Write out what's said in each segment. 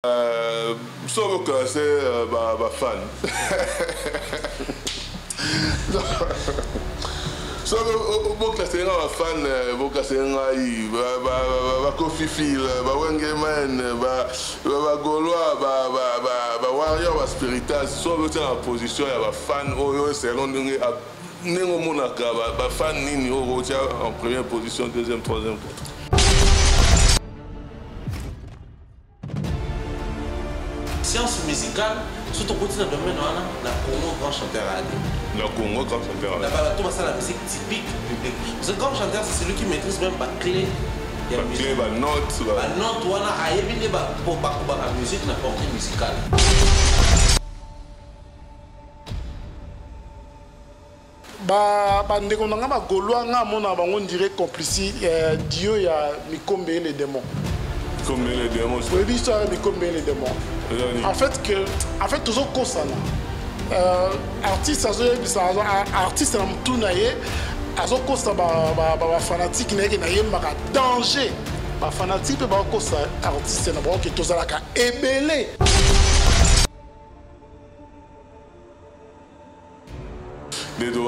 Sauf que c'est ma fan. Sauf que c'est un fan, c'est un Kofi Phil, Wengeman, Gaulois, Warrior, Spiritas. Sauf que c'est la position, il y a un fan, c'est un fan en première position, deuxième, troisième. Science musicale, surtout quand tu as le domaine la Congo grand chanteur à aller. Le Congo grand chanteur à aller. Là-bas, tout ça la musique typique publique. Parce que grand chanteur, c'est celui qui maîtrise même la clé. La clé, la note. La note, on a aimé pour pas la musique, la portée musicale. Ndeko nanga ba Gaulois nga mona bango dirait complice Dio ya Mikombe les démons. Comme les démons. Oui, l'histoire de Mikombe les démons. En fait toujours kosana. Artiste na mtunaye azo kosa ba fanatique na ye maka danger. Ba fanatique ba kosa artiste na ba ke tozalaka ebele.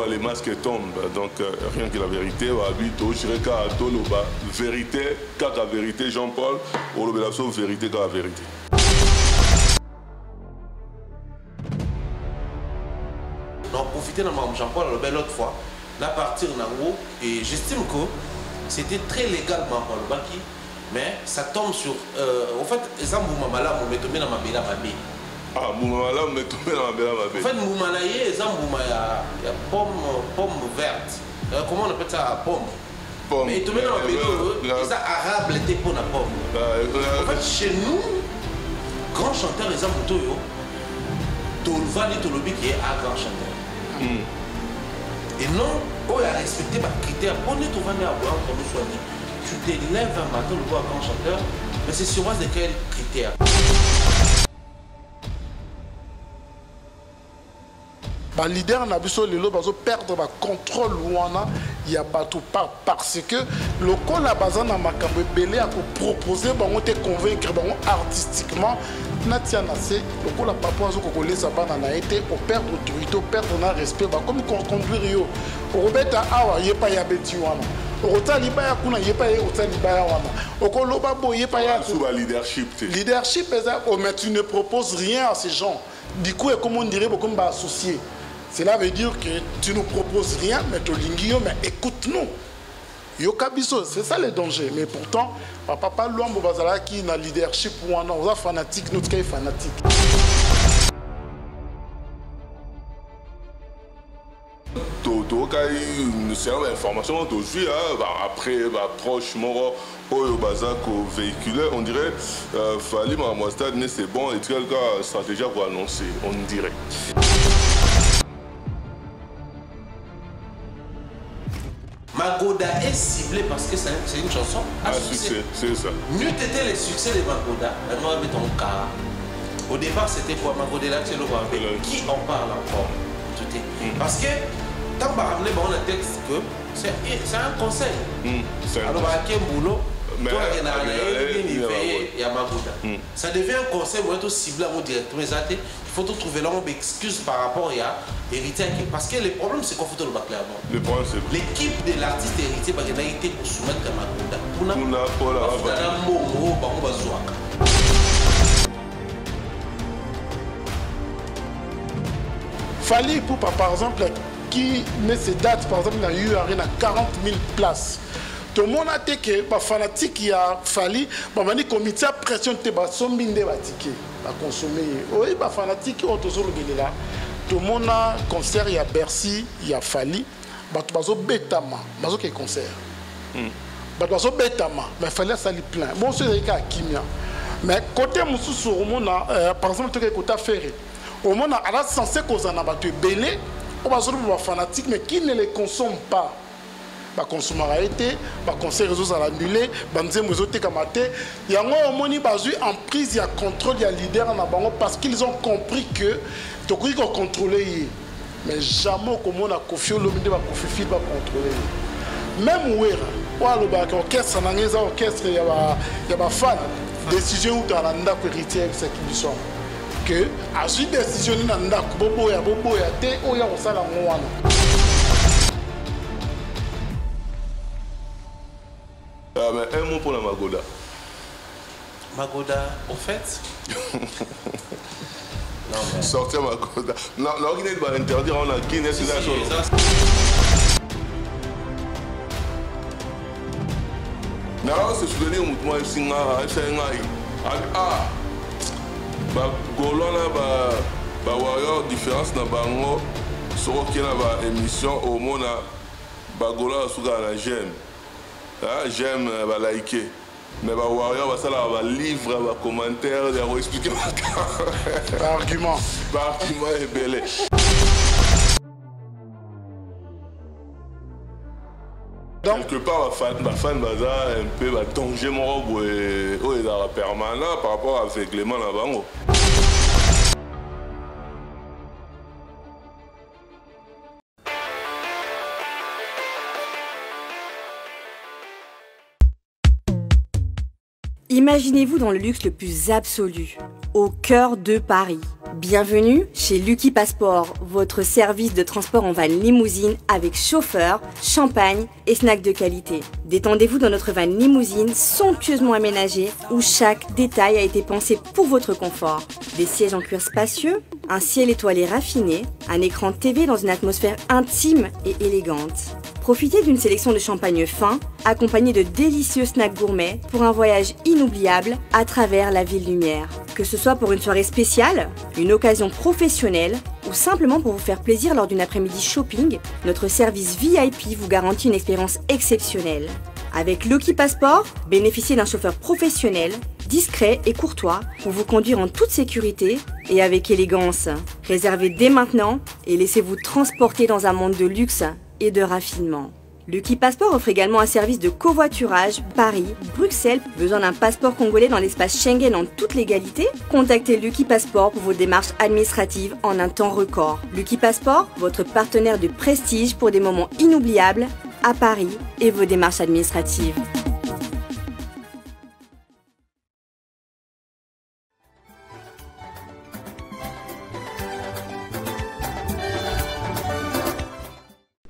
Les masques tombent, donc rien que la vérité, vérité, kaka vérité, Jean-Paul, ou le vérité, kaka vérité. Donc profiter de Jean-Paul l'autre fois, là partir en haut, et j'estime que c'était très légalement pour le baki, mais ça tombe sur, en fait, exemple Moumamala, on met tombé dans ma bella babé. Ah, Moumala, on met tombé dans ma bella babé. En fait, Moumala, il y a pomme verte. Comment on appelle ça, pomme? Mais tombé dans ma bella, ça arabe l'été pour la pomme. En fait, chez nous, grand chanteur, exemple Toyo, Tolvani Tolobi qui est un grand chanteur. Et non, on a respecté ma critère. On est au Vani à boire, comme je sois dit. Tu t'élèves un matin, le voir grand chanteur, mais c'est sur base de quels critères? Les leaders na biso lelo bazo perdre le contrôle wana ya bato parce que le col la bazan na makambo belé a proposer bango te convaincre bango artistiquement natia na se le col la papa azo ko lesa bana na été au perdre autorité au perdre na respect ba comme conduire yo robeta awa yepa ya beti wana otali ba ya kuna yepa ya otali ba ya wana okoloba boye pa ya sous la leadership ça mais tu ne proposes rien à ces gens du coup comme on dirait beaucoup associé. Cela veut dire que tu ne nous proposes rien, mais tu mais écoute-nous. Yokabiso, c'est ça le danger. Mais pourtant, papa Luambo Bazala qui a leadership ou on a fanatique, notre cas est fanatique. C'est une information aujourd'hui, après, proche, mort, au Bazako véhiculé, on dirait, Fali Maramouastad, c'est bon, et quelqu'un stratégie pour annoncer, on dirait. Magoda est ciblé parce que c'est une chanson à succès. C'est ça. Mieux était le succès de Magoda. Maintenant, avec ton cas. Au départ, c'était quoi Magoda là, c'est le roi. Qui en parle encore? Parce que, tant qu'on a ramené un texte que c'est un conseil. Alors, il y a un boulot. Ça devient un conseil où on est ciblé directement. Il faut trouver là une excuse par rapport à l'héritier. Parce que le problème, c'est qu'on faut le battre avant. Le problème, c'est l'équipe de l'artiste héritier a été pour soumettre à Magoda. Fali pour par exemple qui met ses dates par exemple dans une arène à 40 000 places. Tout le monde a dit que les fanatiques qui a fallu, les comités de pression sont bindés à ticket, à consommer. Oui, les fanatiques qui ont toujours le là. Tout le monde a concert, il y a Bercy, il y a Fali. Ils ont bêtement, ils ont un concert. Ils ont bêtement, mais il fallait ça plein. Bon, c'est le cas à Kimia. Mais côté Moussou, par exemple, côté Ferré, au monde a censé qu'on a battu belé, on va se retrouver fanatiques, mais qui ne les consomment pas. Les consommateurs ont été, les conseils réseaux à l'annulé, les gens ont été kamaté. Il y a en prise, il y a contrôle, il y a leader parce qu'ils ont compris que tu peux contrôler. Mais jamais comme on a confié l'homme de confier va contrôler. Même où est l'orchestre, il y a des fans. décision ou dans la ndako héritier avec cette mission que à suite décision na ndako bobo ya te oya osala ngwana. Ah mais un mot pour la Magoda. Magoda, au fait. Non, mais... Sortir Magoda. Non, Guinée va interdire, on a Guinée, c'est la chose. Non, c'est souvenir, moi, je suis ah, bah, Golona, bah, warrior, différence, na bango, sur qui na ba émission, au monde, bah, Golona, souga, j'aime. J'aime, bah, liker. Mais bah, warrior, bah, ça, là, bah, livre, bah, commentaire, bah, expliquer ma argument. Bah, argument est belé. Donc, quelque part, ma fan baza un peu danger mon robe et permanent par rapport avec les mains là-bas. Imaginez-vous dans le luxe le plus absolu, au cœur de Paris. Bienvenue chez Lucky Passport, votre service de transport en van limousine avec chauffeur, champagne et snacks de qualité. Détendez-vous dans notre van limousine somptueusement aménagée où chaque détail a été pensé pour votre confort. Des sièges en cuir spacieux, un ciel étoilé raffiné, un écran TV dans une atmosphère intime et élégante. Profitez d'une sélection de champagne fin, accompagné de délicieux snacks gourmets pour un voyage inoubliable à travers la ville lumière. Que ce soit pour une soirée spéciale, une occasion professionnelle ou simplement pour vous faire plaisir lors d'une après-midi shopping, notre service VIP vous garantit une expérience exceptionnelle. Avec Lucky Passport, bénéficiez d'un chauffeur professionnel, discret et courtois pour vous conduire en toute sécurité et avec élégance. Réservez dès maintenant et laissez-vous transporter dans un monde de luxe et de raffinement. Lucky Passport offre également un service de covoiturage Paris, Bruxelles. Besoin d'un passeport congolais dans l'espace Schengen en toute légalité? Contactez Lucky Passport pour vos démarches administratives en un temps record. Lucky Passport, votre partenaire de prestige pour des moments inoubliables à Paris et vos démarches administratives.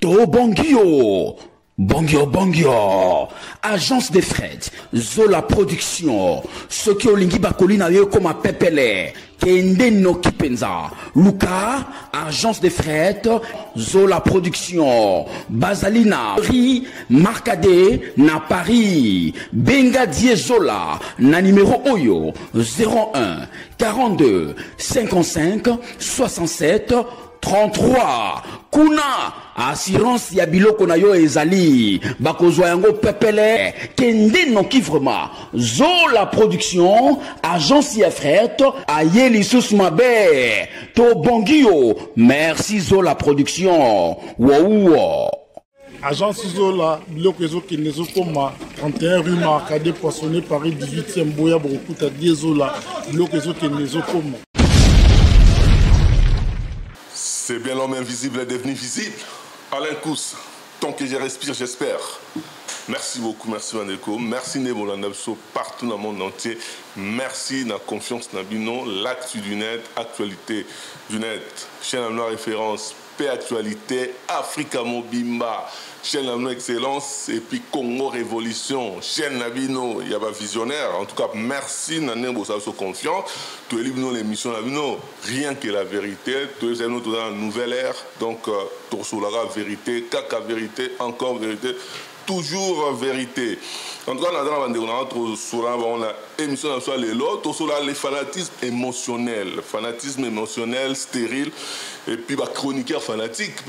To Bangio, Bangio, agence de fret, Zola Production, ce qui olingi bakolina yo comme pepele, kende no kipenza, Luka, agence de fret, Zola Production, Bazalina, Paris, Marcadé, na Paris, Benga Die Zola, na numéro Oyo, 01 42 55 67 33. Kuna assurance ya biloko na yo ezali bakozwa yango pepele kende no kivrema Zola Production agence ya fret ayeli sus mabe to bongio merci Zola Production wow. Agence Zola, biloko ezokende ezokoma 31 rue Marcadé Poissonné Paris 18e Boya Bokuta Die Zola, biloko ezokende ezokoma. C'est bien l'homme invisible est devenu visible. Alain Kous, tant que je respire, j'espère. Merci beaucoup, merci Mandeko. Merci Nebolandabso partout dans le monde entier. Merci de la confiance dans Bino, l'actu du net, actualité du net. Chaîne à référence, paix actualité, Africa Mobimba. Chaîne la excellence et puis Congo Révolution. Chaîne Nabino, il y a pas visionnaire. En tout cas, merci Nané Bossasso confiance. Tu es libre l'émission Nabino, rien que la vérité. Tu es dans la nouvelle ère. Donc, Torsolara vérité, Kaka vérité, encore vérité. Toujours vérité. En tout cas, on a émission sur les lots, les fanatismes émotionnels, fanatisme émotionnel, stérile, et puis chroniqueur fanatique,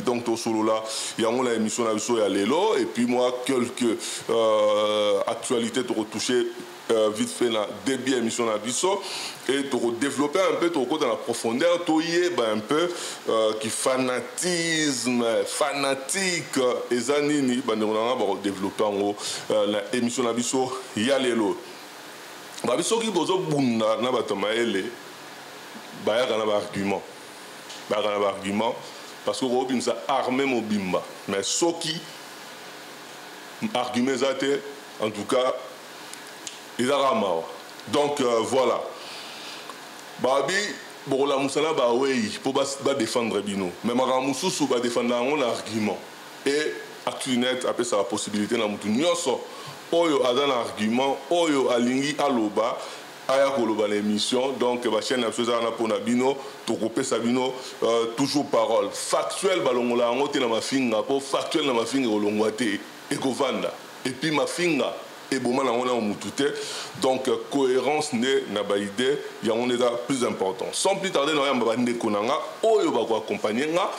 donc il y a une émission sur les lots, et puis moi, quelques actualités pour retoucher vite fait dans début émission et pour développer un peu dans la profondeur un peu qui fanatisme fanatique et zanini développer en gros la émission il y a les lots babiso qui bozo bunda na batamaele bayaka na argument parce que robin ça armé mobimba mais soki argument zate en tout cas ils ont Donc voilà. Babi, bon la moussala ba oui, pour ba défendre bino. Mais maramususu ba défendre un argument. Et Actunet après ça la possibilité na mutu nyonso oyo ada na argument oyo alingi aloba aya koloba l'émission donc ba chaîne absolument na pona bino to couper sabino toujours parole factuel balongola ngote na mafinga po factuel na mafinga olongwate e kovanda et puis mafinga et bon mal on a mutu te donc cohérence ne na ba idée ya on est plus important sans plus tarder na yamba bande konanga oyo ba ko accompagner nga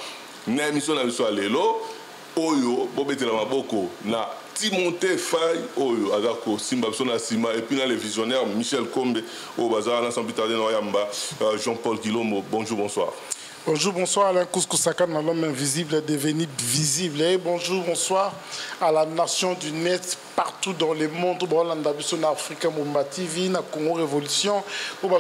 na émission na biso lelo oyo bobetela maboko na Timothée Faye oyo azako simba biso na sima et puis na les visionnaires Michel Kombe au bazar na sans plus tarder na yamba Jean-Paul Guilombo. Bonjour, bonsoir. Bonjour, bonsoir Alain Kouskou-Sakane, l'homme invisible devenu visible. Et bonjour, bonsoir à la nation du net partout dans le monde. Bon, on a Afrique, Mumba TV, na Congo Révolution. On va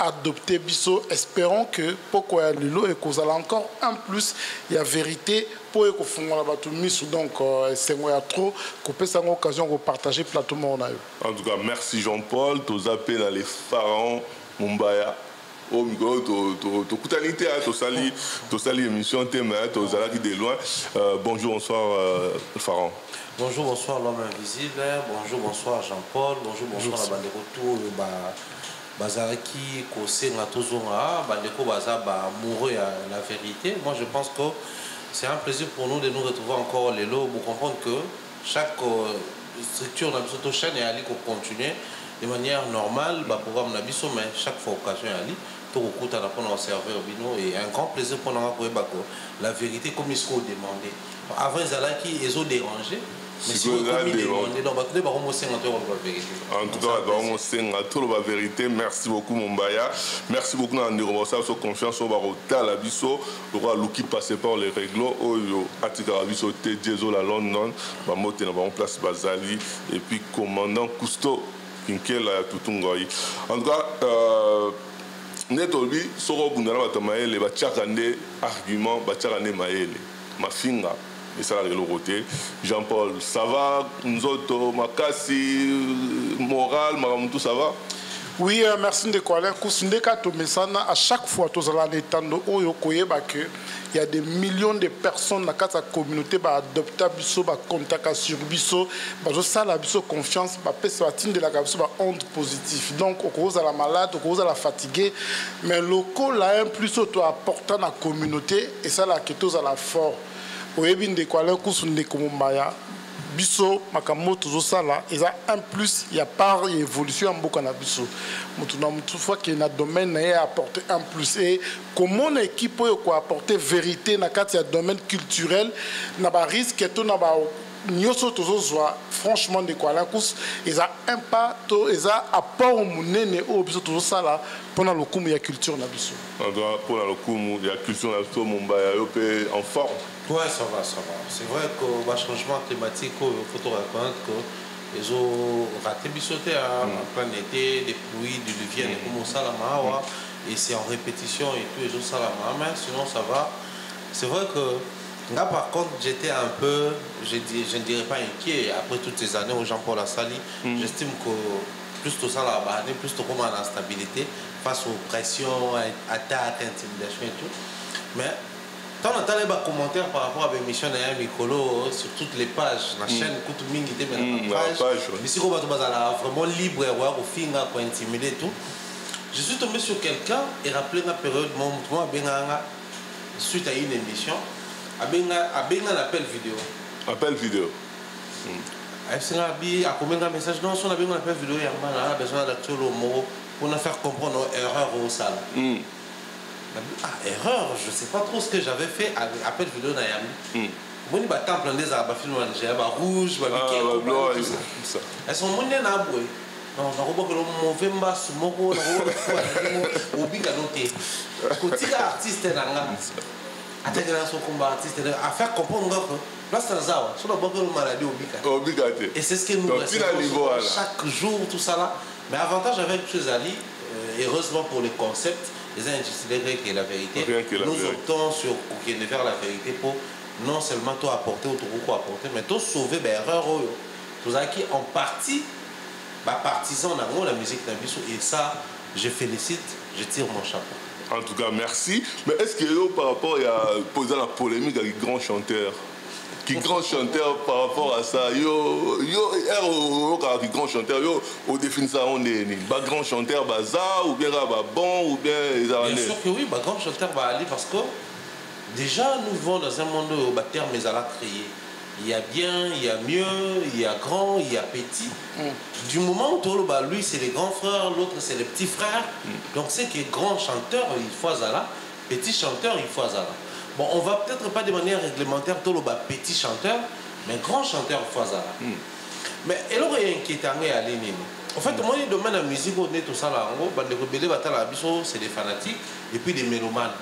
adopter Bisso. Espérons que pourquoi il y a l'eau et qu'on a encore un plus, il y a vérité pour que la bateau donc c'est moi trop qu'on peut avoir l'occasion de partager le plateau. En tout cas, merci Jean-Paul. Tous appels à les pharaons Mumbaya. Oh micro to kutanité to sali émission thème to zalaki de loin. Bonjour, bonsoir Pharaon. Bonjour, bonsoir l'homme invisible. Bonjour, bonsoir Jean-Paul. Bonjour, bonsoir la bande de retour bazaraki kose na tozonga bandeko baza ba amoureux à la vérité. Moi je pense que c'est un plaisir pour nous de nous retrouver encore les lots pour comprendre que chaque structure dans notre chaîne est allée pour continuer de manière normale bah programme na biso mais chaque fois occasion ali to okuta na pona serveur bino et un grand plaisir pour nous ko la vérité comme ils sont demandé avant zalaki ils ont dérangé mais si vous demandez donc ba ba ko mo senga to la vérité en tout cas ba mo senga to la vérité. Merci beaucoup Mumbaya, merci beaucoup na ndiro ça so confiance au barota la biso le roi Luki passé par les règles oyo atika biso te jezo la London ba mote na ba place Bazali et puis commandant Cousteau Kinkela Tutungoi. En tout cas Netolbi soro bundana batamaele ba tchakande argument ba tchakande maele mafinga et ça le côté Jean-Paul ça va nzoto makasi moral maramutu ça va. Oui, merci de quoi. À chaque fois, tous les il y a des millions de personnes dans la communauté qui adoptent Bisso, qui contactent sur Bisso, qui ont confiance, qui de la onde positive. Donc, au cause de la malade, au cause de la fatiguée, mais le local a un plus important dans la communauté et ça, la chose à la fort. Au début de quoi, Bisso, Makamoto, Zosala, il y a un plus, il y a pas d'évolution en beaucoup de Bisso. Une fois qu'il y a un domaine, il y a apporté un plus. Et comment une équipe peut apporter vérité dans le domaine culturel, il y a un risque que tout n'a pas. Franchement, de quoi ils ont un pas, ils ont apport au monde au biso tout ça là pendant le coup il y a culture na biso. Pendant le coup il y a culture na biso Mumbaya en forme. Ouais, ça va, ça va. C'est vrai que le changement climatique, il faut te reconnaître que ils ont raté bisoté en plein été, des pluies, du luvier, des comme ça là et c'est en répétition et tout, ils ont ça là mais sinon ça va. C'est vrai que là par contre j'étais un peu, je ne dirais pas inquiet après toutes ces années où Jean-Paul a sali. J'estime que plus tout ça là, plus tout comme en instabilité face aux pressions, attaques, intimidations et tout. Mais quand on a des commentaires par rapport à l'émission de Mikolo sur toutes les pages, la chaîne Koutou Mingi, la page, ici on va vraiment libre au fin pour intimider tout. Je suis tombé sur quelqu'un et rappelé la période mon suite à une émission, à un appel vidéo. Appel vidéo. À combien de messages non, si on a besoin d'un appel vidéo, il y a besoin d'actuel au mot pour nous faire comprendre nos erreurs au salle. Erreur, je ne sais pas trop ce que j'avais fait avec appel vidéo Nayami. Bon, il y a un temple des arbres, il y a un rouge, il y a tout ça. Elles sont monnées dans le bois. Non, on a remarqué que mauvais mbas, moko, on a obliga noter. Quand il y a artiste dans la attendre son combat artiste, à faire comprendre que là c'est un zawa, sur la bonne maladie obliga. Et c'est ce que nous faisons chaque jour, tout ça là. Mais avantage avec ces alliés, heureusement pour les concepts. Les intitulés qui est la vérité. Nous optons sur vers la vérité pour non seulement toi apporter ou tout apporter, mais toi sauver l'erreur. Tout ça qui en partie partisan dans la musique d'Abisso. Et ça, je félicite, je tire mon chapeau. En tout cas, merci. Mais est-ce que par rapport à poser la polémique avec les grands chanteurs, qui grand chanteur par rapport à ça, qui grand chanteur, au définition on est grand chanteur bazar ou bien bon ou bien bien sûr que oui, grand chanteur va aller parce que déjà nous vivons dans un monde où terme mais à la créer. Il y a bien, il y a mieux, il y a grand, il y a petit. Du moment où lui c'est les grands frères, l'autre c'est les petits frères. Donc c'est que grand chanteur il faut ça, petit chanteur il faut ça. Bon, on va peut-être pas de manière réglementaire tout le petit chanteur, mais grand chanteur Fazala. Mais il aurait inquiétant à l'ennemi. En fait, moi, le domaine de la musique, on est tout ça là. En gros, c'est des fanatiques et puis des mélomanes.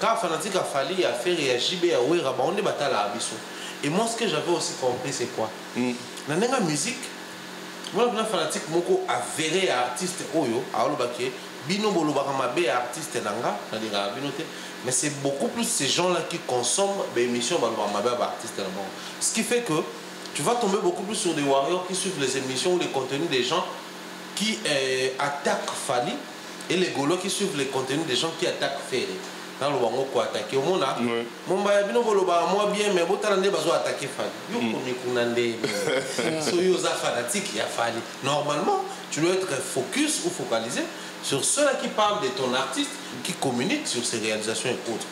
Quand les fanatiques a fallu à faire réagir, on est battu à Abisso. Et moi, ce que j'avais aussi compris, c'est quoi? Dans la musique, moi, je suis fanatique, je suis avéré artiste, bino bolobaka be artiste nanga na dinga binote mais c'est beaucoup plus ces gens là qui consomment des émissions bolobaka mabe artiste là. Ce qui fait que tu vas tomber beaucoup plus sur des warriors qui suivent les émissions ou les contenus des gens qui attaquent Fali et les golos qui suivent les contenus des gens qui attaquent Ferré. Dans le wango ko attaquer au mona mon ba bino bolobaka moi bien mais botalande bazo attaquer Fali yo komi kunande so yo za fanatique ya Fali. Normalement tu dois être focus ou focalisé sur ceux-là qui parlent de ton artiste, qui communiquent sur ses réalisations et autres.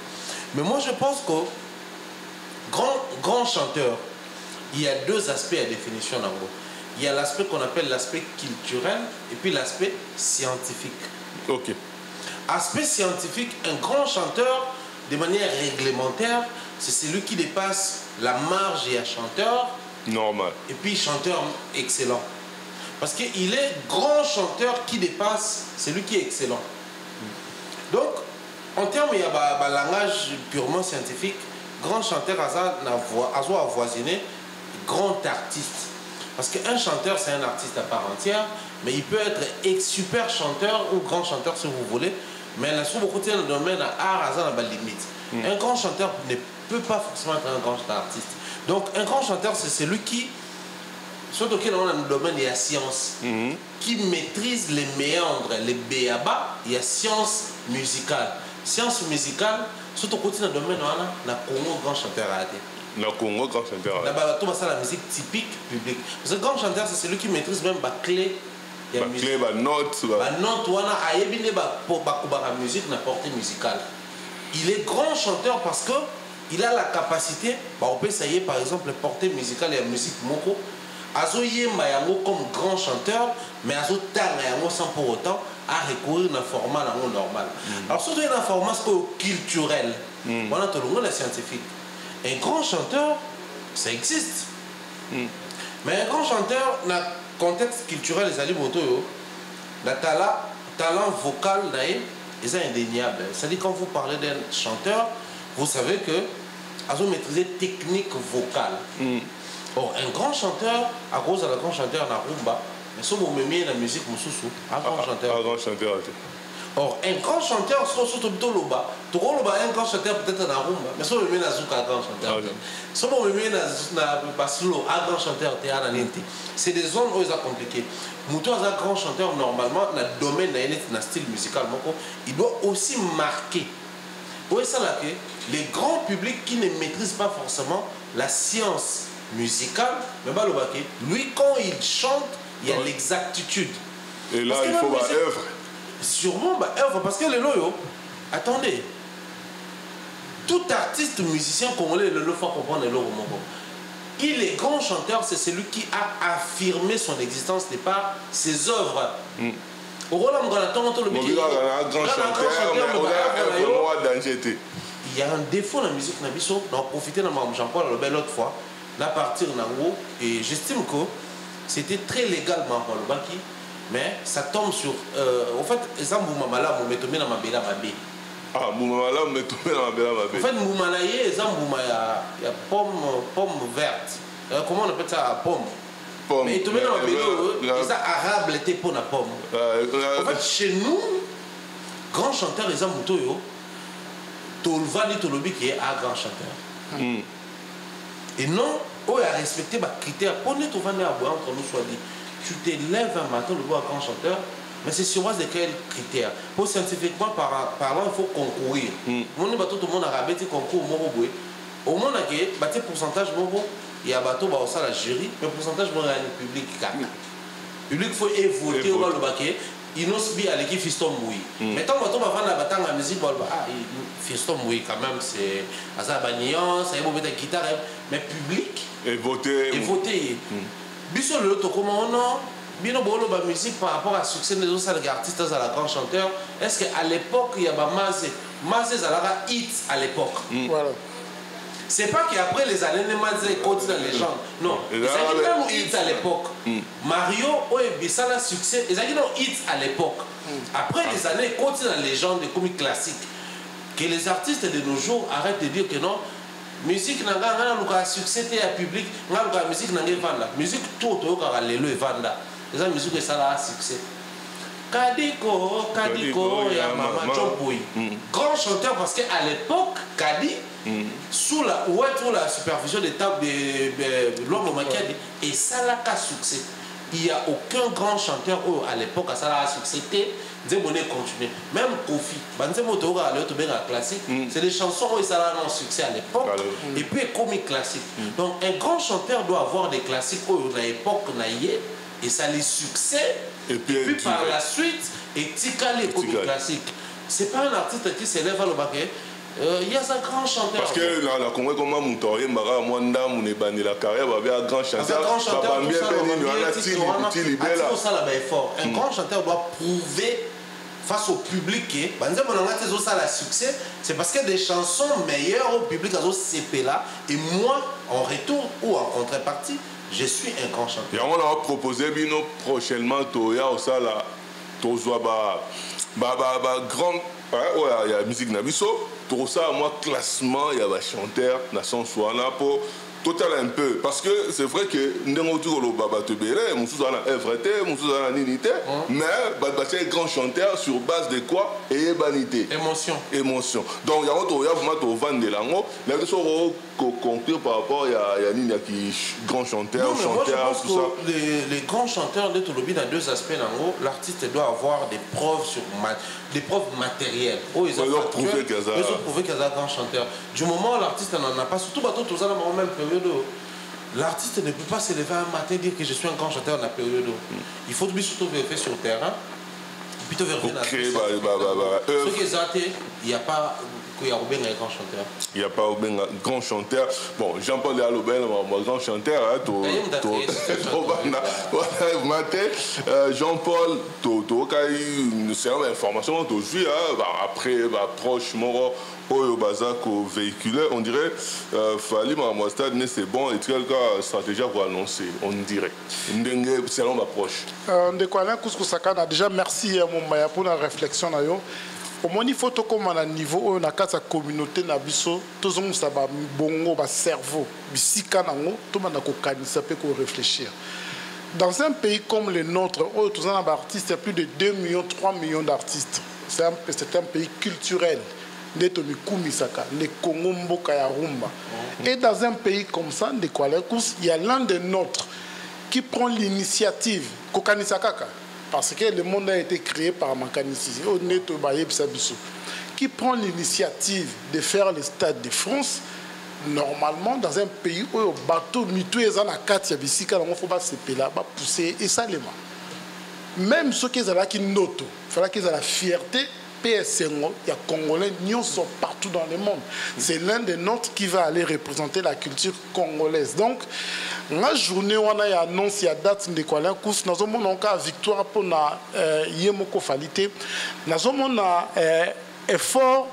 Mais moi, je pense que grand chanteur, il y a deux aspects à définition en gros. Il y a l'aspect qu'on appelle l'aspect culturel et puis l'aspect scientifique. Ok. Aspect scientifique, un grand chanteur, de manière réglementaire, c'est celui qui dépasse la marge et un chanteur. Normal. Et puis chanteur excellent. Parce qu'il est grand chanteur qui dépasse celui qui est excellent. Donc, en termes, il y a un langage purement scientifique. Grand chanteur a avoisiné grand artiste. Parce qu'un chanteur, c'est un artiste à part entière, mais il peut être super chanteur ou grand chanteur si vous voulez. Mais là, sur beaucoup de domaines, art a une limite. Un grand chanteur ne peut pas forcément être un grand artiste. Donc, un grand chanteur, c'est celui qui, surtout dans le domaine de la science, qui maîtrise les méandres, les béabas, il y a science musicale. Science musicale, surtout dans le domaine de la Congo, grand chanteur a été. Le Congo, grand chanteur. Là-bas, c'est la musique typique publique. Parce que grand chanteur, c'est celui qui maîtrise même la clé. La clé, la note. La note, pour la musique, la portée musicale. Il est grand chanteur parce qu'il a la capacité, on peut essayer par exemple, portée musicale et la musique moko. Azo yemba yango comme grand chanteur, mais azo tanga yango sans pour autant à recourir à un format normal. Alors surtout un format culturel, voilà tout le monde est scientifique. Un grand chanteur, ça existe. Mais un grand chanteur, dans le contexte culturel, les alliés moto, le talent vocal, c'est indéniable. C'est-à-dire quand vous parlez d'un chanteur, vous savez que azo maîtriser technique vocale. Or, un grand chanteur, à cause de la grand chanteur na rumba, mais si vous mettez la musique, un grand chanteur. Un grand chanteur. Or, un grand chanteur, surtout un grand chanteur peut-être na rumba, mais si vous mettez la zouk, un grand chanteur. Si vous mettez la slow, un grand chanteur, c'est des zones où ils sont compliquées. Moutou, un grand chanteur, normalement, dans le domaine de style musical, il doit aussi marquer. Oui, ça là, les grands publics qui ne maîtrisent pas forcément la science musicale, mais lui quand il chante, il y a l'exactitude. Et là, il faut œuvre. Sûrement, œuvre, parce que les loyaux, attendez, tout artiste musicien congolais, le faut comprendre le il est grand chanteur, c'est celui qui a affirmé son existence de par ses œuvres. Au rôle de il y a un défaut dans la musique, on a profité de Jean-Paul l'autre fois. Là, partir Nango, et j'estime que c'était très légalement pour le Baki, mais ça tombe sur. En fait, Zamboumamala, vous mettez dans ma bella babé. Ah, Moumamala, vous mettez dans ma bella babé. En fait, Moumalaye, Zambouma, il y a pomme verte. Comment on appelle ça? Pomme. Mais tu mets dans ma bella, et ça arabe était pour la pomme. En fait, chez nous, grand chanteur, les Zamoutoyo, Tolvani Tolobi qui est un grand chanteur. Et non, on a respecté les critères. Pour nous, entre nous, soit dit. tu te lèves un matin, le voir grand chanteur, mais c'est sur base de quels critères? Pour scientifiquement parlant, il faut concourir. Tout le monde a rabais concours au monde a un pourcentage, il y a bateau ça la jury, mais pourcentage le public. Le public faut voter au le baquet. Il nous subit à l'équipe Fiston Moui. Mais tant qu'on va faire la musique, Fiston Moui quand même c'est Azabagnan, ça y est beau mettre la guitare, mais public et voter. Bissot le comment non? Bino bolo ba musique par rapport à succès des autres artistes à la grand chanteur. Est-ce qu'à l'époque il y a ba Mazé Zalara hit à l'époque. Voilà. C'est pas qu'après les années Mazé continue dans les légende. Non. Il s'agit même hit à l'époque. Mario ça a succès. Il s'agit d'un hit à l'époque. Après les années continue dans les légendes des comiques classiques. Que les artistes de nos jours arrêtent de dire que non. Musique n'a pas succès à public. La musique n'a pas vendre. Musique tout au lelo et vendre. Les musiques ça a succès. Kadiko, ya Mama Chompoui. Grand chanteur parce qu'à l'époque, Kadi, sous la supervision des tables de l'homme Makadi, et ça a succès. Il n'y a aucun grand chanteur à l'époque ça a succès. Continuer. Même Kofi, classique, c'est des chansons où ça a un succès à l'époque et puis comique classique. Donc un grand chanteur doit avoir des classiques à l'époque et ça les succès et puis par la suite et les comiques classiques. C'est pas un artiste qui s'élève à le baquet. Il y a un grand chanteur. Parce que dans la Congo, comme Mountoye, Mwanda, Mounébani, la carrière, il y a un grand chanteur. Un grand chanteur doit prouver face au public que la succès, c'est parce qu'il y a des chansons meilleures au public à CP là. Et moi, en retour ou en contrepartie, je suis un grand chanteur. Et on a proposé prochainement Toya au Sala, Tozoa, grand. Il y a la musique Nabiso. Tout ça, moi, classement, il y a des chanteurs, Nation Souana, pour total un peu. Parce que c'est vrai que nous avons le Baba Tebele, nous avons la FRT, nous avons la Ninité, mais c'est un grand chanteur sur base de quoi? Et vanité. Émotion. Donc, il y a vraiment vendre de l'ango. Il y a des choses conclure par rapport à Nina qui grand chanteur, tout ça. Les grands chanteurs de Tolobi dans deux aspects. L'artiste doit avoir des preuves matérielles. Ils ont prouvé qu'il y a un grand chanteur. Du moment où l'artiste n'en a pas, surtout tout ça dans la même période, l'artiste ne peut pas se lever un matin et dire que je suis un grand chanteur dans la période. Il faut surtout vérifier sur le terrain. Plutôt vérifier dans ce qui est athée, il n'y a pas. Il y a un grand chanteur. Il n'y a pas un grand chanteur. Bon, Jean-Paul Léaloben, un grand chanteur. Jean-Paul, c'est une information aujourd'hui. Après, proche, mort, au Bazak, au véhicule, on dirait, Fali, ma stade, c'est bon, et quelqu'un stratégie pour annoncer, on dirait. C'est l'homme approche. Déjà, merci pour la réflexion. Au moins, il faut que à niveau où on a la communauté nabiso, tous on ça va bongo ba cerveau, bisika nango, tout le monde a kanisa peut réfléchir. Dans un pays comme le nôtre, où tous on a artistes, il y a plus de 2 millions, 3 millions d'artistes. C'est un pays culturel. Les Congo Mboka ya Rumba. Et dans un pays comme ça, il y a l'un des nôtres qui prend l'initiative, Kokanisakaka. Parce que le monde a été créé par Makanici, qui prend l'initiative de faire le Stade de France. Normalement, dans un pays où le bateau mitou est en la carte, il faut pousser et ça les mains. Même ceux qui sont là qui notent, il faut qu'ils aient la fierté. PSNO, il y a Congolais, nous sommes partout dans le monde. C'est l'un des nôtres qui va aller représenter la culture congolaise. Donc, la journée où on a annoncé la date de quoi la course, nous avons encore victoire pour la Yemoko Falité. Nous avons effort.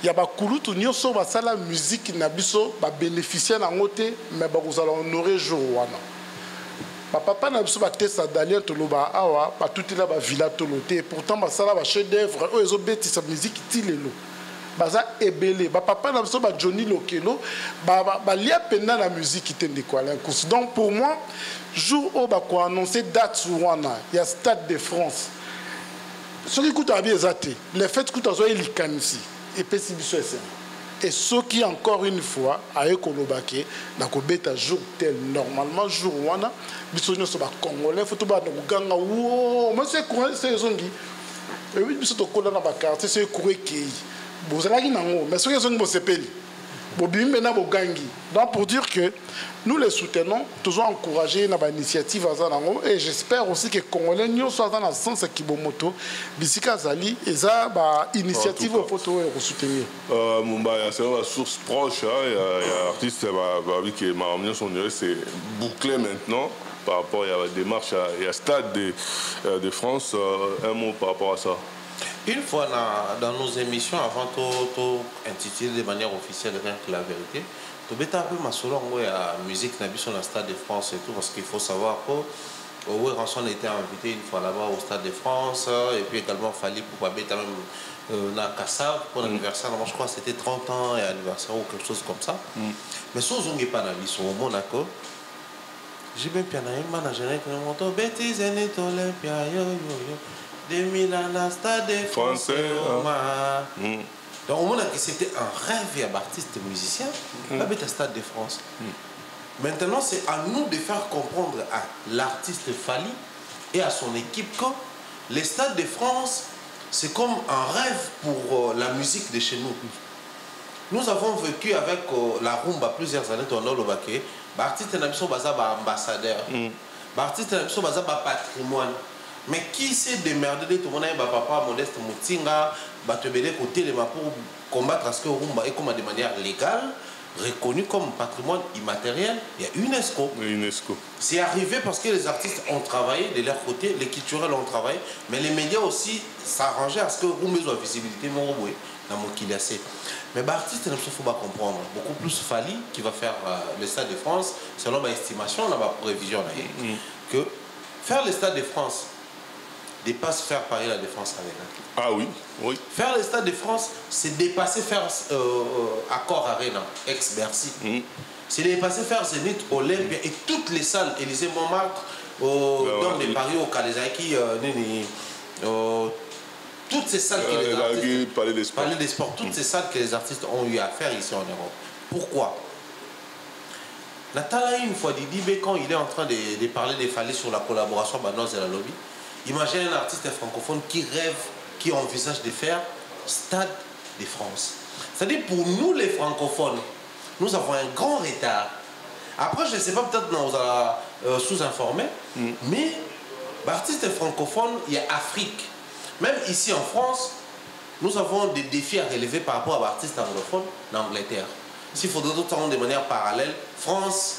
Il y a beaucoup de gens qui ont la musique qui ont bénéficié de la montée, mais vous allez honorer le jour. Papa n'a pas de sandalien toloba awa pas tout là ba villa toloté pourtant ba sala ba chef d'œuvre eux ils ont bêti sa musique tilelo baza ebele ba papa n'a pas Johnny Lokelo ba lia pena la musique qui tende quoi donc pour moi jour où ba ko annoncer date wana il y a Stade de France ce qui coûte à bien zaté les fêtes coûtent à zo elikanisi et pesibiso esen et ceux qui encore une fois aye kolobake na kobeta jour tel normalement jour wana biso nyoso ba congolais faut to ba nganga wo mais c'est quoi c'est zongi et oui biso to kola na ba quartier c'est courir ki bozalaki nango mais ceux qui sont bosepeli bobimbe na bogangi donc pour dire que nous les soutenons toujours encourager na ba initiative azanango et j'espère aussi que congolais nyoso dans le sens kibomoto bisika zali eza ba initiative au photo et soutenir Mumbai c'est une source proche il y a artistes bah qui ma son c'est bouclé maintenant par rapport à la démarche il y a Stade de France un mot par rapport à ça. Une fois dans nos émissions, avant tout intitulé de manière officielle Rien que la vérité, tu as un peu ma solo la musique sur le Stade de France et tout, parce qu'il faut savoir que Ranson a été invité une fois là-bas au Stade de France, et puis également Fali pour Babeta même na Kassav pour l'anniversaire, je crois que c'était 30 ans et anniversaire ou quelque chose comme ça. Mais si on n'est pas dans au Monaco, j'ai bien piano, manager qui nous montre bêtises et net Olympia, yo yo yo. 2000 ans, Stade de France. Donc, au moment où c'était un rêve d'artiste musicien, le Stade de France. Maintenant, c'est à nous de faire comprendre à l'artiste Fali et à son équipe que les Stades de France, c'est comme un rêve pour la musique de chez nous. Nous avons vécu avec la rumba plusieurs années dans le Baké. L'artiste n'a pas ambassadeur. L'artiste n'a pas patrimoine. Mais qui s'est démerdé tout le monde papa Modeste Moutinga, Batebele côté pour combattre à ce que Rumba est comme de manière légale, reconnu comme patrimoine immatériel, il y a UNESCO. C'est arrivé parce que les artistes ont travaillé de leur côté, les culturels ont travaillé, mais les médias aussi s'arrangeaient à ce que Rumba soit visibilité dans mon Kiliassé. Mais l'artiste, il ne faut pas comprendre. Beaucoup plus Fali qui va faire le Stade de France, selon ma estimation, ma prévision, que faire le Stade de France dépasse faire Paris la Défense Arena. Ah oui, oui. Faire le Stade de France, c'est dépasser faire Accor Arena, ex-Bercy. C'est dépasser faire Zénith, Olympia et toutes les salles, Élysée Montmartre, dans les Paris, au Kalezaki, toutes ces salles que les artistes... Palais des Sports, toutes ces salles que les artistes ont eu à faire ici en Europe. Pourquoi? Nathalie, une fois dit, quand il est en train de parler des Fali sur la collaboration Banos et la lobby, imagine un artiste francophone qui rêve, qui envisage de faire Stade de France. C'est-à-dire pour nous les francophones, nous avons un grand retard. Après, je ne sais pas, peut-être nous allons sous-informer, mais l'artiste francophone, il y a Afrique. Même ici en France, nous avons des défis à relever par rapport à l'artiste anglophone d'Angleterre. S'il faudrait autant de manière parallèle, France,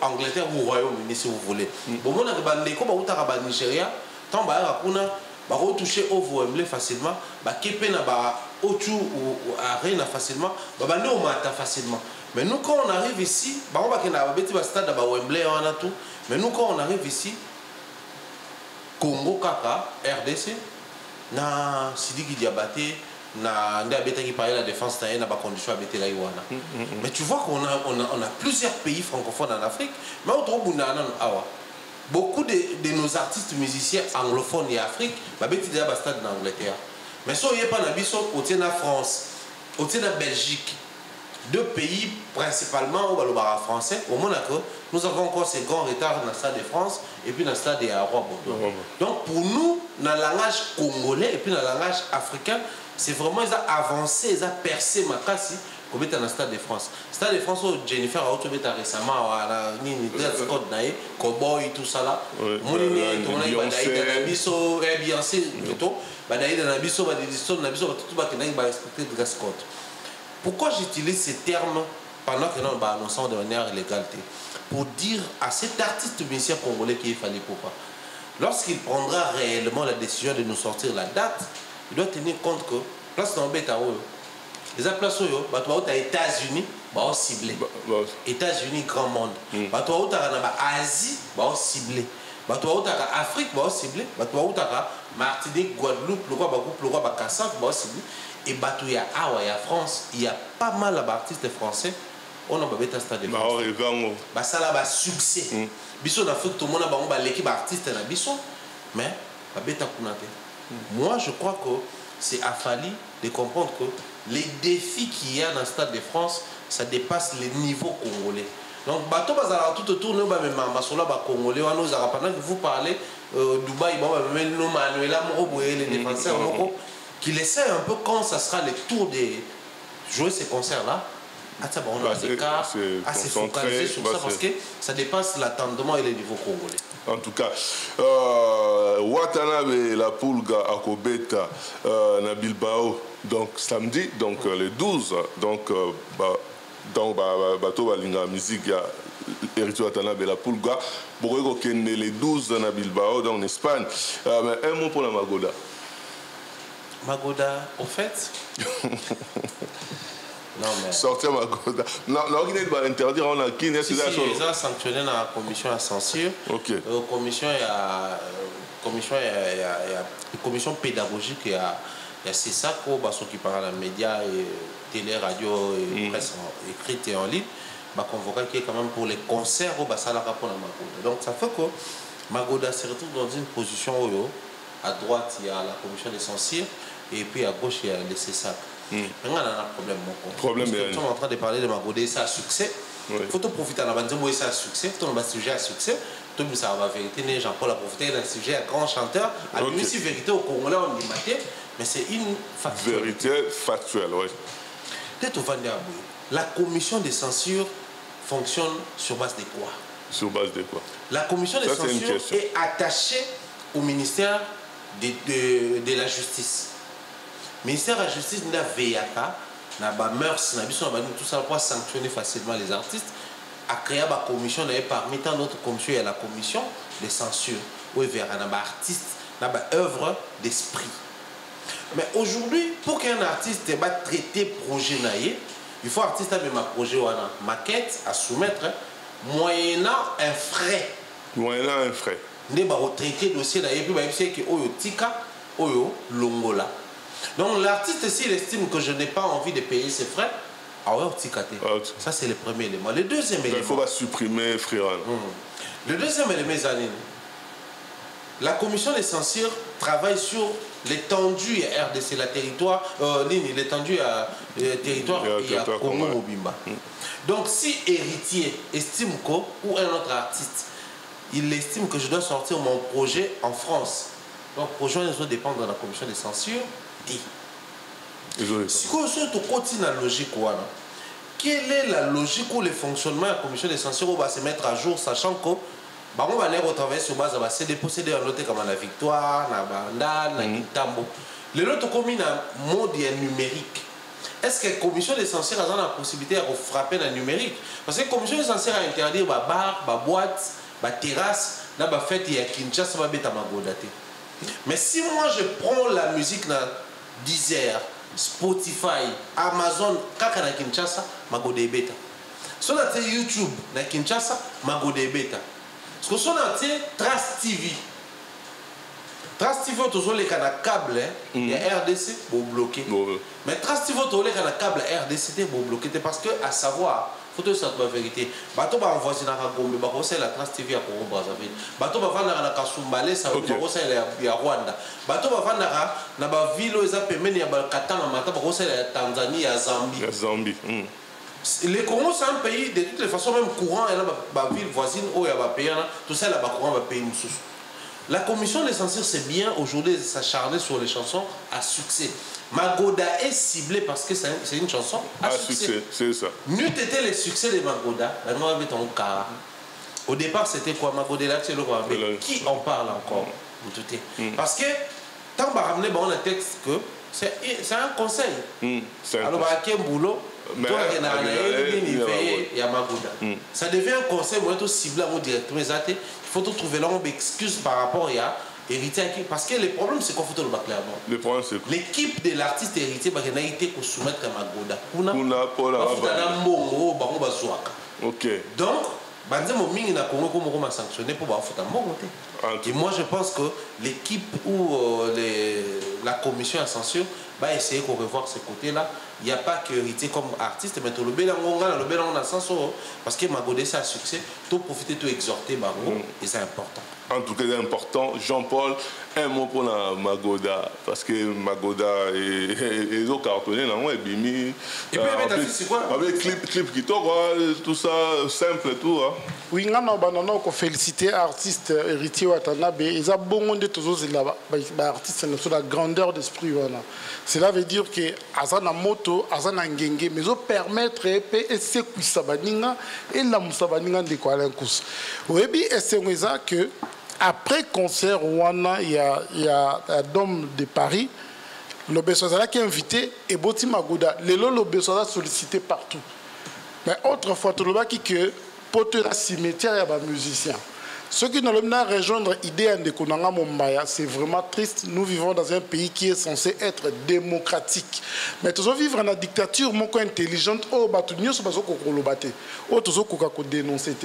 Angleterre ou Royaume-Uni si vous voulez. Bon, on a des comme au Nigeria, tant on va toucher au Wembley facilement, bah kepe na ba otu ou arena facilement, bah on mata facilement. Mais nous quand on arrive ici, bah on va que na beti ba stade ba Wembley on a tout. Mais nous quand on arrive ici, Congo Kaka, RDC, na Sidiki Diabaté. Na qui parlait la défense na ba condition habiter la Iwana. Mais tu vois qu'on a plusieurs pays francophones en Afrique, mais au awa. Beaucoup de nos artistes musiciens anglophones et Afrique ba beti déjà stade en Angleterre. Mais so yé pas na biso au na France, au na Belgique. Deux pays principalement au balobara français au Monaco, nous avons encore ces grands retards dans le stade de France et puis dans le stade de Roi Bordeaux. Donc pour nous, dans le langage congolais et puis dans le langage africain, c'est vraiment ils ont avancé, ils ont percé ma casse comme dans le Stade de France. Stade de France où Jennifer a été récemment à la Scott Nae, Cowboy tout ça là. Monini, tourné Beyoncé, Beyoncé plutôt. Badaï dans Nabiso, Badisson, Nabiso, tout va qu'il va respecter le Scott. Pourquoi j'utilise ces termes pendant que nous annonçons de manière illégalité? Pour dire à cet artiste musicien congolais qu'il fallait pour pas. Lorsqu'il prendra réellement la décision de nous sortir la date, il doit tenir compte que place dans le les places aux États-Unis bah ciblé. États-Unis grand monde. Bah toi où Asie bah ciblé. Bah toi où Afrique bah ciblé. Bah toi où Martinique, Guadeloupe, le roi bah Kassav bah ciblé. Et bah il y a France, il y a pas mal d'artistes français. On a pas bêta stade de France. Bah ça là bah succès. Biso en Afrique tout le monde a bah l'équipe artiste na biso mais bah bêta kunate. Moi je crois que c'est à Fali de comprendre que les défis qu'il y a dans le Stade de France, ça dépasse les niveaux congolais. Donc, bateau bazar tout autour, nous même masola ba congolais, nous avons pendant que vous parlez Dubaï, même nous Manuela les défenseurs qui essaient un peu quand ça sera le tour de jouer ces concerts là. On a des cas assez focalisés sur ça parce que ça dépasse l'attendement et les niveaux congolais. En tout cas, Watanabe la Pulga à Kobeta na Bilbao, donc samedi, donc le 12, donc bateau balinga musique ya Héritier Watanabe la Pulga, Borego Kende le 12 na Bilbao, donc en Espagne. Un mot pour la Magoda. Magoda, au fait. Non, mais... Sortir Magoda. Non, il va interdire, on a qui ils ont sanctionné dans la commission à censure. Ok. Commission pédagogique, il y a CESAC, qui parle à médias, télé, radio, et presse écrite et en ligne, convoqué qui est quand même pour les concerts pour la Magoda. Donc ça fait que Magoda se retrouve dans une position où à droite il y a la commission de censure et puis à gauche il y a le CESAC. On a un problème. Nous sommes en train de parler de Magoda et ça a succès. Il faut profiter de la bande de ça a succès. Il faut un sujet à succès. Tout le monde a la vérité. Jean-Paul a profité d'un sujet à grand chanteur. À lui aussi, vérité au Congolais, on dit maté. Mais c'est une factuelle. Vérité factuelle, oui. La commission de censure fonctionne sur base de quoi? Sur base de quoi? La commission de censure est attachée au ministère de la Justice. Le ministère de la Justice n'a VAK, n'a pas mœurs, n'a pas tout ça pour sanctionner facilement les artistes. A créé une commission, parmi tant d'autres commissions, il y a la commission de censure, où il y a un artiste, n'a pas œuvre d'esprit. Mais aujourd'hui, pour qu'un artiste va traiter projet, il faut artiste avec un projet, une maquette à soumettre, moyennant un frais. Moyennant un frais. Il va traiter le dossier, et puis il sait que Tika, Longola. Donc l'artiste, s'il estime que je n'ai pas envie de payer ses frais, ça c'est le premier élément. Le deuxième élément. Il faut supprimer Frérot. Le deuxième élément, la commission de censure travaille sur l'étendue à RDC, l'étendue à territoire et à Congo-Mobimba. Donc si héritier estime que, ou un autre artiste, il estime que je dois sortir mon projet en France, donc le projet doit dépendre de la commission de censure. Si on continue la logique, quelle est la logique ou le fonctionnement de la commission de censure va se mettre à jour, sachant que on va aller retravailler sur base de CD posséder un noté comme la Victoire, la Banda, la Kitambo. Les autres communes en mode numérique. Est-ce que la commission de censure a la possibilité de frapper la numérique? Parce que la commission de censure a interdit les bars, les boîtes, les terrasses, les fêtes, il y a Kinshasa, il y a Magoda. Mais si moi je prends la musique dans Deezer, Spotify, Amazon, kaka na Kinshasa, Magoda beta. Si on a YouTube na Kinshasa, Magoda beta. Parce que si on a Trace TV, Trace TV, on a un câble, il y a RDC, pour bloquer. Mais Trace TV, on a un câble RDC pour bloquer. Parce que, à savoir, il faut que ça soit la vérité. Bateau va envoyer dans la Gombe, c'est la Trace TV à Congo Brazzaville. Bateau va vendre dans la Kasumbale, ça va Rwanda. Bateau va vendre dans la ville où il y a Katanga, c'est la Tanzanie, à Zambie. Le Congo, c'est un pays de toutes les façons, même courant, il y a des villes voisines où il y a des pays, tout ça, il y a des courants, il y a des pays. La commission de censure, c'est bien aujourd'hui de s'acharner sur les chansons à succès. Magoda est ciblé parce que c'est une chanson à succès. C'est ça. N'eût été le succès de Magoda, la noix avait ton cas. Au départ, c'était quoi Magoda là, c'est le roi. Qui en parle encore? Parce que, tant qu'on a ramené un texte que c'est un conseil. Alors, il y a un boulot. Ça devient un conseil où on ciblé directement. Il faut trouver là une excuse par rapport à héritier. Parce que le problème, c'est qu'on faut le clairement. Le problème, c'est l'équipe de l'artiste héritier n'a été pour soumettre à Magoda. Ok. Donc, et moi je pense que l'équipe ou la commission à censure va essayer de revoir ce côté-là il n'y a pas que héritier comme artiste, mais tout le bélan on a le sens parce que Magoda c'est un succès, tout profiter, tout exhorter Bango, et c'est important. En tout cas, c'est important. Jean-Paul, un mot pour la Magoda, parce que Magoda est au cartonné, et Bimi. Et puis, c'est quoi? Avec clip qui tourne, tout ça, simple et tout. Hein. Oui, on a félicité l'artiste héritier Watanabe. Ils ont bon de tous les artistes sur la grandeur d'esprit. Cela veut dire que Azana Moto, Azana Ngenge, mais ils permettre et c'est Kusabaninga et la Musabaninga de Kualenkus. Oui, et c'est que après concert, il y a Dôme de Paris, le Bessoazala qui est invité et Boti Magoda. Le Bessoazala sollicité partout. Mais autrefois, tout le monde qui que pour la cimetière, il y a des musiciens. Ceux qui n'ont pas rejoindre l'idée de Konanga Mombaya, c'est vraiment triste. Nous vivons dans un pays qui est censé être démocratique. Mais tous vivre dans la dictature, mon co intelligente, oh, bah, tout le monde se passe au Kokolobate. Oh, tous au dénoncer.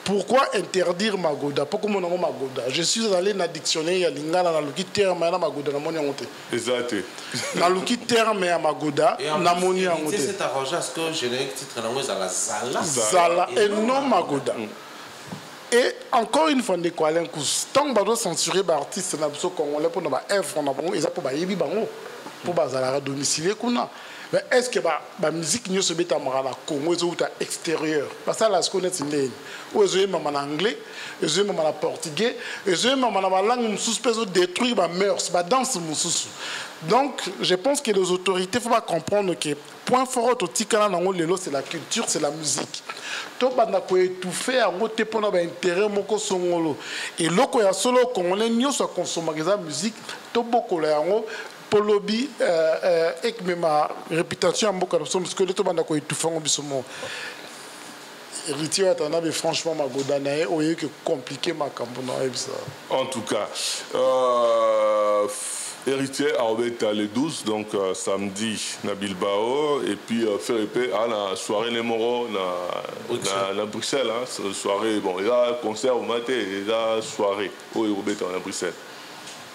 Pourquoi interdire Magoda? Pourquoi mon nom Magoda? Je suis allé dans le dictionnaire, il y a l'ingala dans le qui terme à Magoda, dans mon yonte. Exact. Dans le qui terme à Magoda, dans mon yonte. C'est arrangé à ce que générique titre dans la Zala. Zala et non Magoda. Et encore une fois, tant que vous censurez les artistes congolais pour nous faire ils ont pour les pour les domicilier. Mais est-ce que la musique ne se met à Congo ou à l'extérieur? Parce que là, je connais les ou ils ont en anglais, ils ont en portugais, ils ont en langue suspecte détruire la mœurs, la danse. Donc, je pense que les autorités, il faut comprendre que le point fort au Tikana, c'est la culture, c'est la musique. Tout le monde a étouffé à côté pour l'intérêt de Songolo. Et là, il y a solo congolais, nous sommes consommés de la musique, tout beaucoup de pour lobby et ma réputation en beaucoup parce que tout le monde a étouffé en bisoumo. Héritier Watanabe, franchement, ma godanae, au lieu que compliqué ma campagne. En tout cas, héritier à le 12, donc samedi, à Bilbao, et puis Ferrépé à la soirée Nemoro à Bruxelles. Hein, soirée, bon, il y a concert au matin, il y a soirée au Robert à Bruxelles.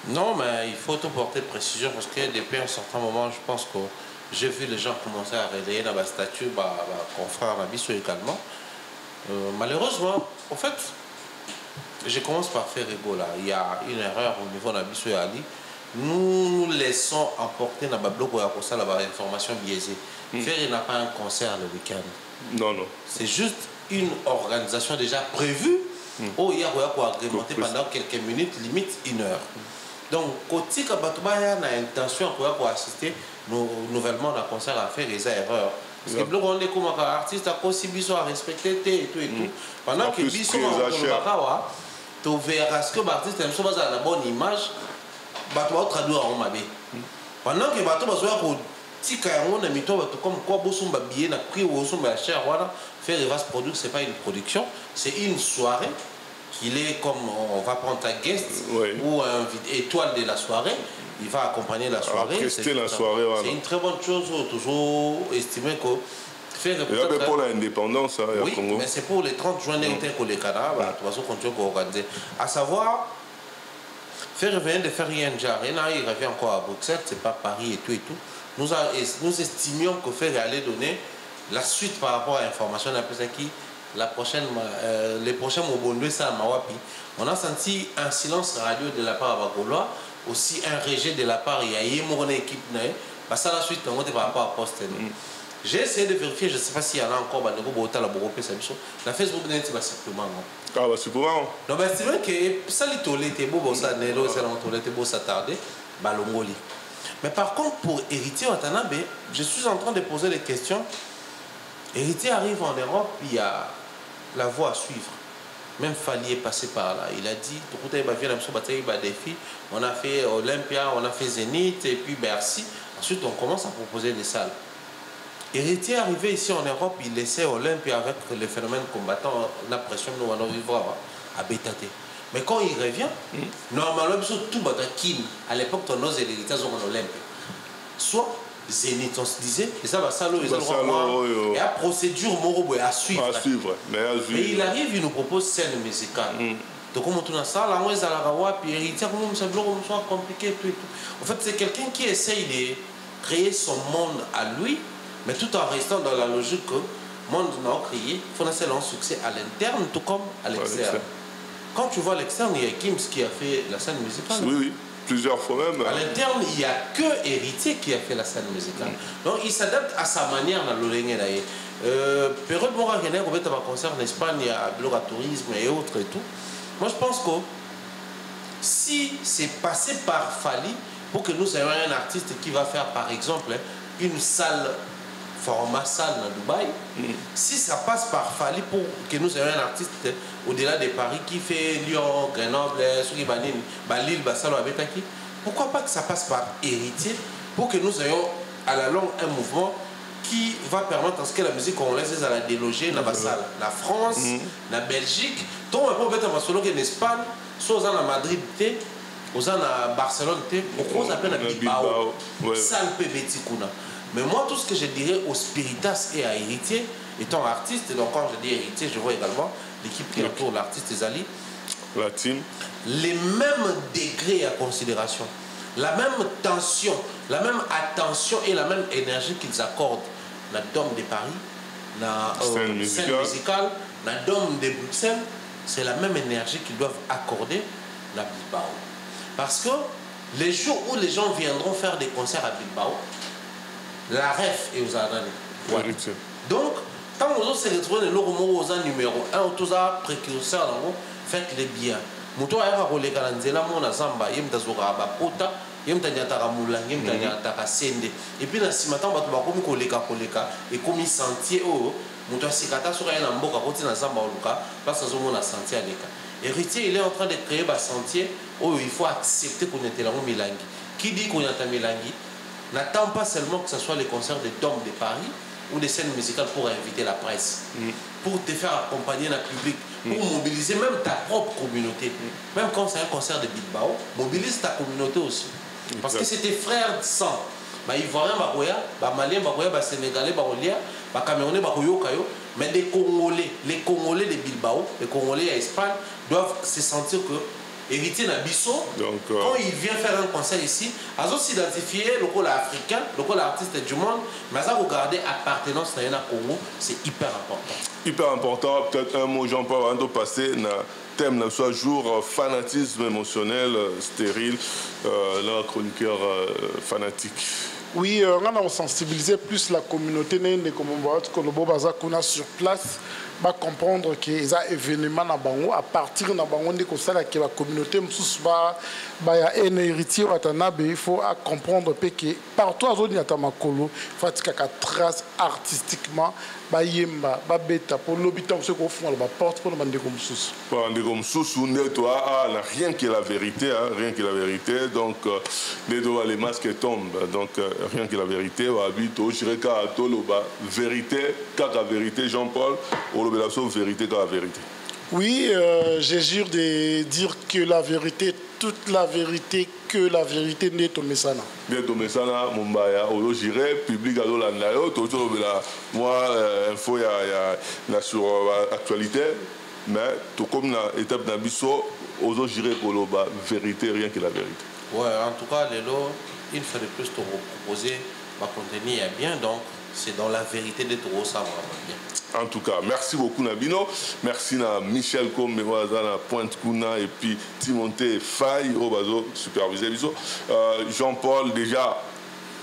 Non, mais il faut te porter de précision parce que depuis un certain moment, je pense que j'ai vu les gens commencer à relayer dans la statue, confrère Nabiso également. Malheureusement, en fait, je commence par faire rigolo là. Il y a une erreur au niveau de Nabiso et Ali. Nous laissons emporter dans le bloc où il y a l'information biaisée. Faire n'a pas un concert le week-end. Non, non. C'est juste une organisation déjà prévue où il y a agrémenté pendant quelques minutes, limite 1 heure. Donc, côté que Batouba a l'intention pour assister nouvellement à un concert à faire des erreurs. Parce que on est comme un artiste à cause Bisso à respecter et tout et tout. Pendant que Bisso tu verras ce que l'artiste a la bonne image, Batouba traduire en Mabé. Pendant que Batouba soit pour tika on a mis comme quoi Bossumba billet n'a pris au Bossumba cher voilà faire des vastes produits, c'est pas une production, c'est une soirée. Il est comme on va prendre ta guest ou un étoile de la soirée, il va accompagner la soirée. C'est une très bonne chose, toujours estimé que faire pour l'indépendance au Congo. Mais c'est pour les 30 journées que les Canada, tu vas continuer à organiser. À savoir, faire revenir de faire rien déjà, il revient encore à Bruxelles, c'est pas Paris et tout et tout. Nous estimions que faire allait donner la suite par rapport à l'information d'un peu qui. Les prochains Mobondé, ça à Mawapi, on a senti un silence radio de la part de Bagolois, aussi un rejet de la part de mon équipe. Parce que la suite, on par rapport à Post. J'ai essayé de vérifier, je ne sais pas s'il y en a encore, la Facebook n'est pas simplement. Ah, bah, c'est pour moi. Donc, c'est vrai que ça, les beau, ça, ça tardé, Balongoli. Mais par contre, pour Héritier Watanabe, je suis en train de poser des questions. Héritier arrive en Europe, il y a la voie à suivre. Même Fali est passé par là. Il a dit, on a fait Olympia, on a fait Zénith et puis Bercy. Ensuite, on commence à proposer des salles. Héritier arrivé ici en Europe, il laissait Olympia avec les phénomènes combattants, la pression, nous allons vivre à Bétaté. Mais quand il revient, normalement, tout Batakin, à l'époque, on osait l'héritage en Olympia. Soit Zénith, on se disait, et ça va ça, il y a procédure à suivre. Mais il arrive, il nous propose scène musicale. Donc, comme on a ça, là, on est à la Rawa, puis Héritier, comme ça compliqué, tout et tout. En fait, c'est quelqu'un qui essaye de créer son monde à lui, Mais tout en restant dans la logique que le monde n'a pas créé, il faut lancer un succès à l'interne, tout comme à l'externe. Quand tu vois à l'externe, il y a Gims qui a fait la scène musicale. Oui, oui. Plusieurs fois même. À l'interne, il n'y a que Héritier qui a fait la scène musicale. Donc il s'adapte à sa manière dans l'Olengé. Période Mora René, on va un concert en Espagne, il y a le tourisme et autres et tout. Moi je pense que si c'est passé par Fally, pour que nous ayons un artiste qui va faire par exemple une salle, format salle à Dubaï, si ça passe par Fally pour que nous ayons un artiste au-delà de Paris qui fait Lyon, Grenoble, Lille, Bassalo, Abetaki, pourquoi pas que ça passe par Héritier pour que nous ayons à la longue un mouvement qui va permettre à ce que la musique congolaise à la déloger dans la salle, la France, la Belgique, donc on peut mettre en Espagne, soit en Madrid, aux en Barcelone, pourquoi on appelle à Bilbao, salle Pébetikuna. Mais moi, tout ce que je dirais aux Spiritas et à Héritier, étant artiste, donc quand je dis Héritier, je vois également l'équipe qui entoure l'artiste Zali, la team, les mêmes degrés à considération, la même tension, la même attention et la même énergie qu'ils accordent dans le Dôme de Paris, dans la scène musicale, dans le Dôme de Bruxelles, c'est la même énergie qu'ils doivent accorder dans Bilbao. Parce que les jours où les gens viendront faire des concerts à Bilbao, la ref est aux Ardennes. Ouais. Donc, quand vous se retrouvez dans le numéro 1, vous avez précurseur, faites-les bien. Muto ayaka koleka na nzela mona zamba yemta zoka bapota yemta nyataka mulangi yemta nyataka sende et puis na sima tant bato bakomi koleka et komi sentier o muto asikata soka na mboka koti na zamba oluka parce que mona sentier aleka. Héritier il est en train de créer ba sentier où il faut accepter qu'on était là au milangi. Qui dit qu'on est à milangi n'attend pas seulement que ce soit les concerts de Dôme de Paris ou des scènes musicales pour inviter la presse, pour te faire accompagner le public, pour mobiliser même ta propre communauté. Même quand c'est un concert de Bilbao, mobilise ta communauté aussi. Parce que c'est tes frères de sang. Ivoiriens, Maliens, Sénégalais, Camerounais, mais les Congolais de Bilbao, les Congolais à Espagne, doivent se sentir que Héritier Nabisso, quand il vient faire un concert ici, ils ont s'identifié le rôle africain, le rôle artiste du monde, mais ils ont regardé appartenance à Congo, c'est hyper important. Hyper important, peut-être un mot, Jean-Paul, avant de passer, thème soit jour fanatisme émotionnel, stérile, le chroniqueur fanatique. Oui, on a sensibilisé plus la communauté sur place. Va comprendre que les événements na bango à partir de bango de que la communauté il y a un héritier il faut comprendre que partout à zone yata makolo faut que trace artistiquement ba yemba ba beta pour l'habitant ce qu'on font la porte pour demander comme sous toi n'a rien que la vérité rien que la vérité donc les masques tombent donc rien que la vérité va habiter au jireka toloba vérité kaka vérité Jean-Paul la vérité dans la vérité. Oui, je jure de dire que la vérité, toute la vérité, que la vérité n'est au Messana. N'est au Messana, Mumbaya, au Jiré, public à l'Olandayo, tout moi, info, il y a sur l'actualité, mais tout comme la étape d'Abisso, aux Jiré, pour la vérité, rien que la vérité. Ouais, en tout cas, Lélo, il faut de plus te proposer, ma contenu est bien, donc c'est dans la vérité de tout ça, vraiment bien. En tout cas, merci beaucoup Nabino, merci à Michel Combe, à Pointe Kuna et puis Timothée Faye, au bazo supervisé. Jean-Paul, déjà,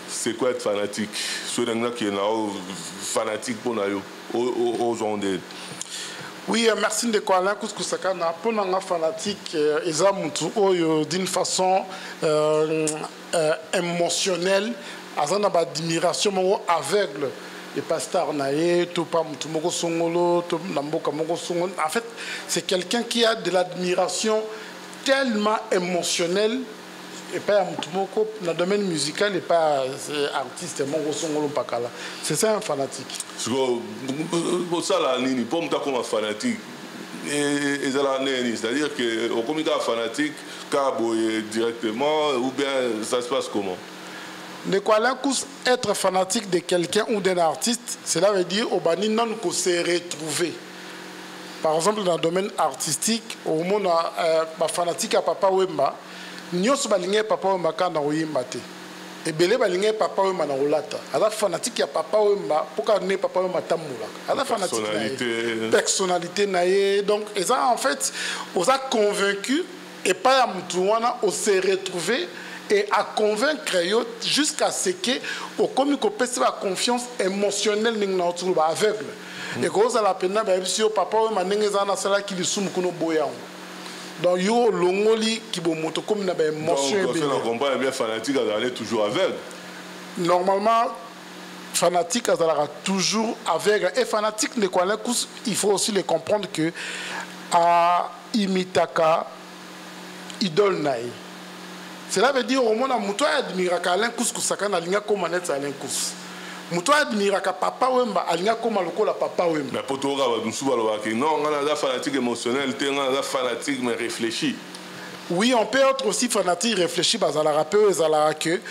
c'est quoi être fanatique? Ceux qui sont fanatiques pour nous, aux ondes. Oui, merci de quoi là, pour nous fanatique, d'une façon émotionnelle, avec admiration aveugle. Et pasteur Naé, en fait, c'est quelqu'un qui a de l'admiration tellement émotionnelle, et pas dans le domaine musical, et pas artiste, c'est ça un fanatique. Pour moi, comme un fanatique, c'est-à-dire que comme un fanatique, directement, ou bien ça se passe comment? Être fanatique de quelqu'un ou d'un artiste, cela veut dire au bani non qu'on s'est retrouvé. Par exemple, dans le domaine artistique, au monde fanatique à Papa Wemba, nous sommes alignés Papa Wemba quand on Wemba. Et belé balingue papa Wemba na olata. Ala fanatique ya papa Wemba pourquoi né papa Wemba tamula. Ala fanatique personnalité naie. Donc ça en fait on a convaincu et pas à Moutouana on s'est retrouvé et à convaincre jusqu'à ce que au commis qu'on peut la confiance émotionnelle n'en trouve pas aveugle. Et quand ça la peine ben si papa Wemba n'engeza na sala qui lui soum kuno boyang. Donc, il y a l'ongoli qui est moto comme une émotion. Donc, on comprend bien fanatique, elle est toujours aveugle. Normalement, fanatique, elle est toujours aveugle. Et fanatique, il faut aussi le comprendre que à imitaka idole naï. Cela veut dire au moins à muto admira Alain Couscous sakana linga comme manette Alain Couscous. Muto admira papa Wemba alinga comme lokola papa Wemba. Mais pour toi non, on a la fanatique émotionnelle, on a la fanatique mais réfléchi. Oui, on peut être aussi fanatique réfléchi parce à la rappeur que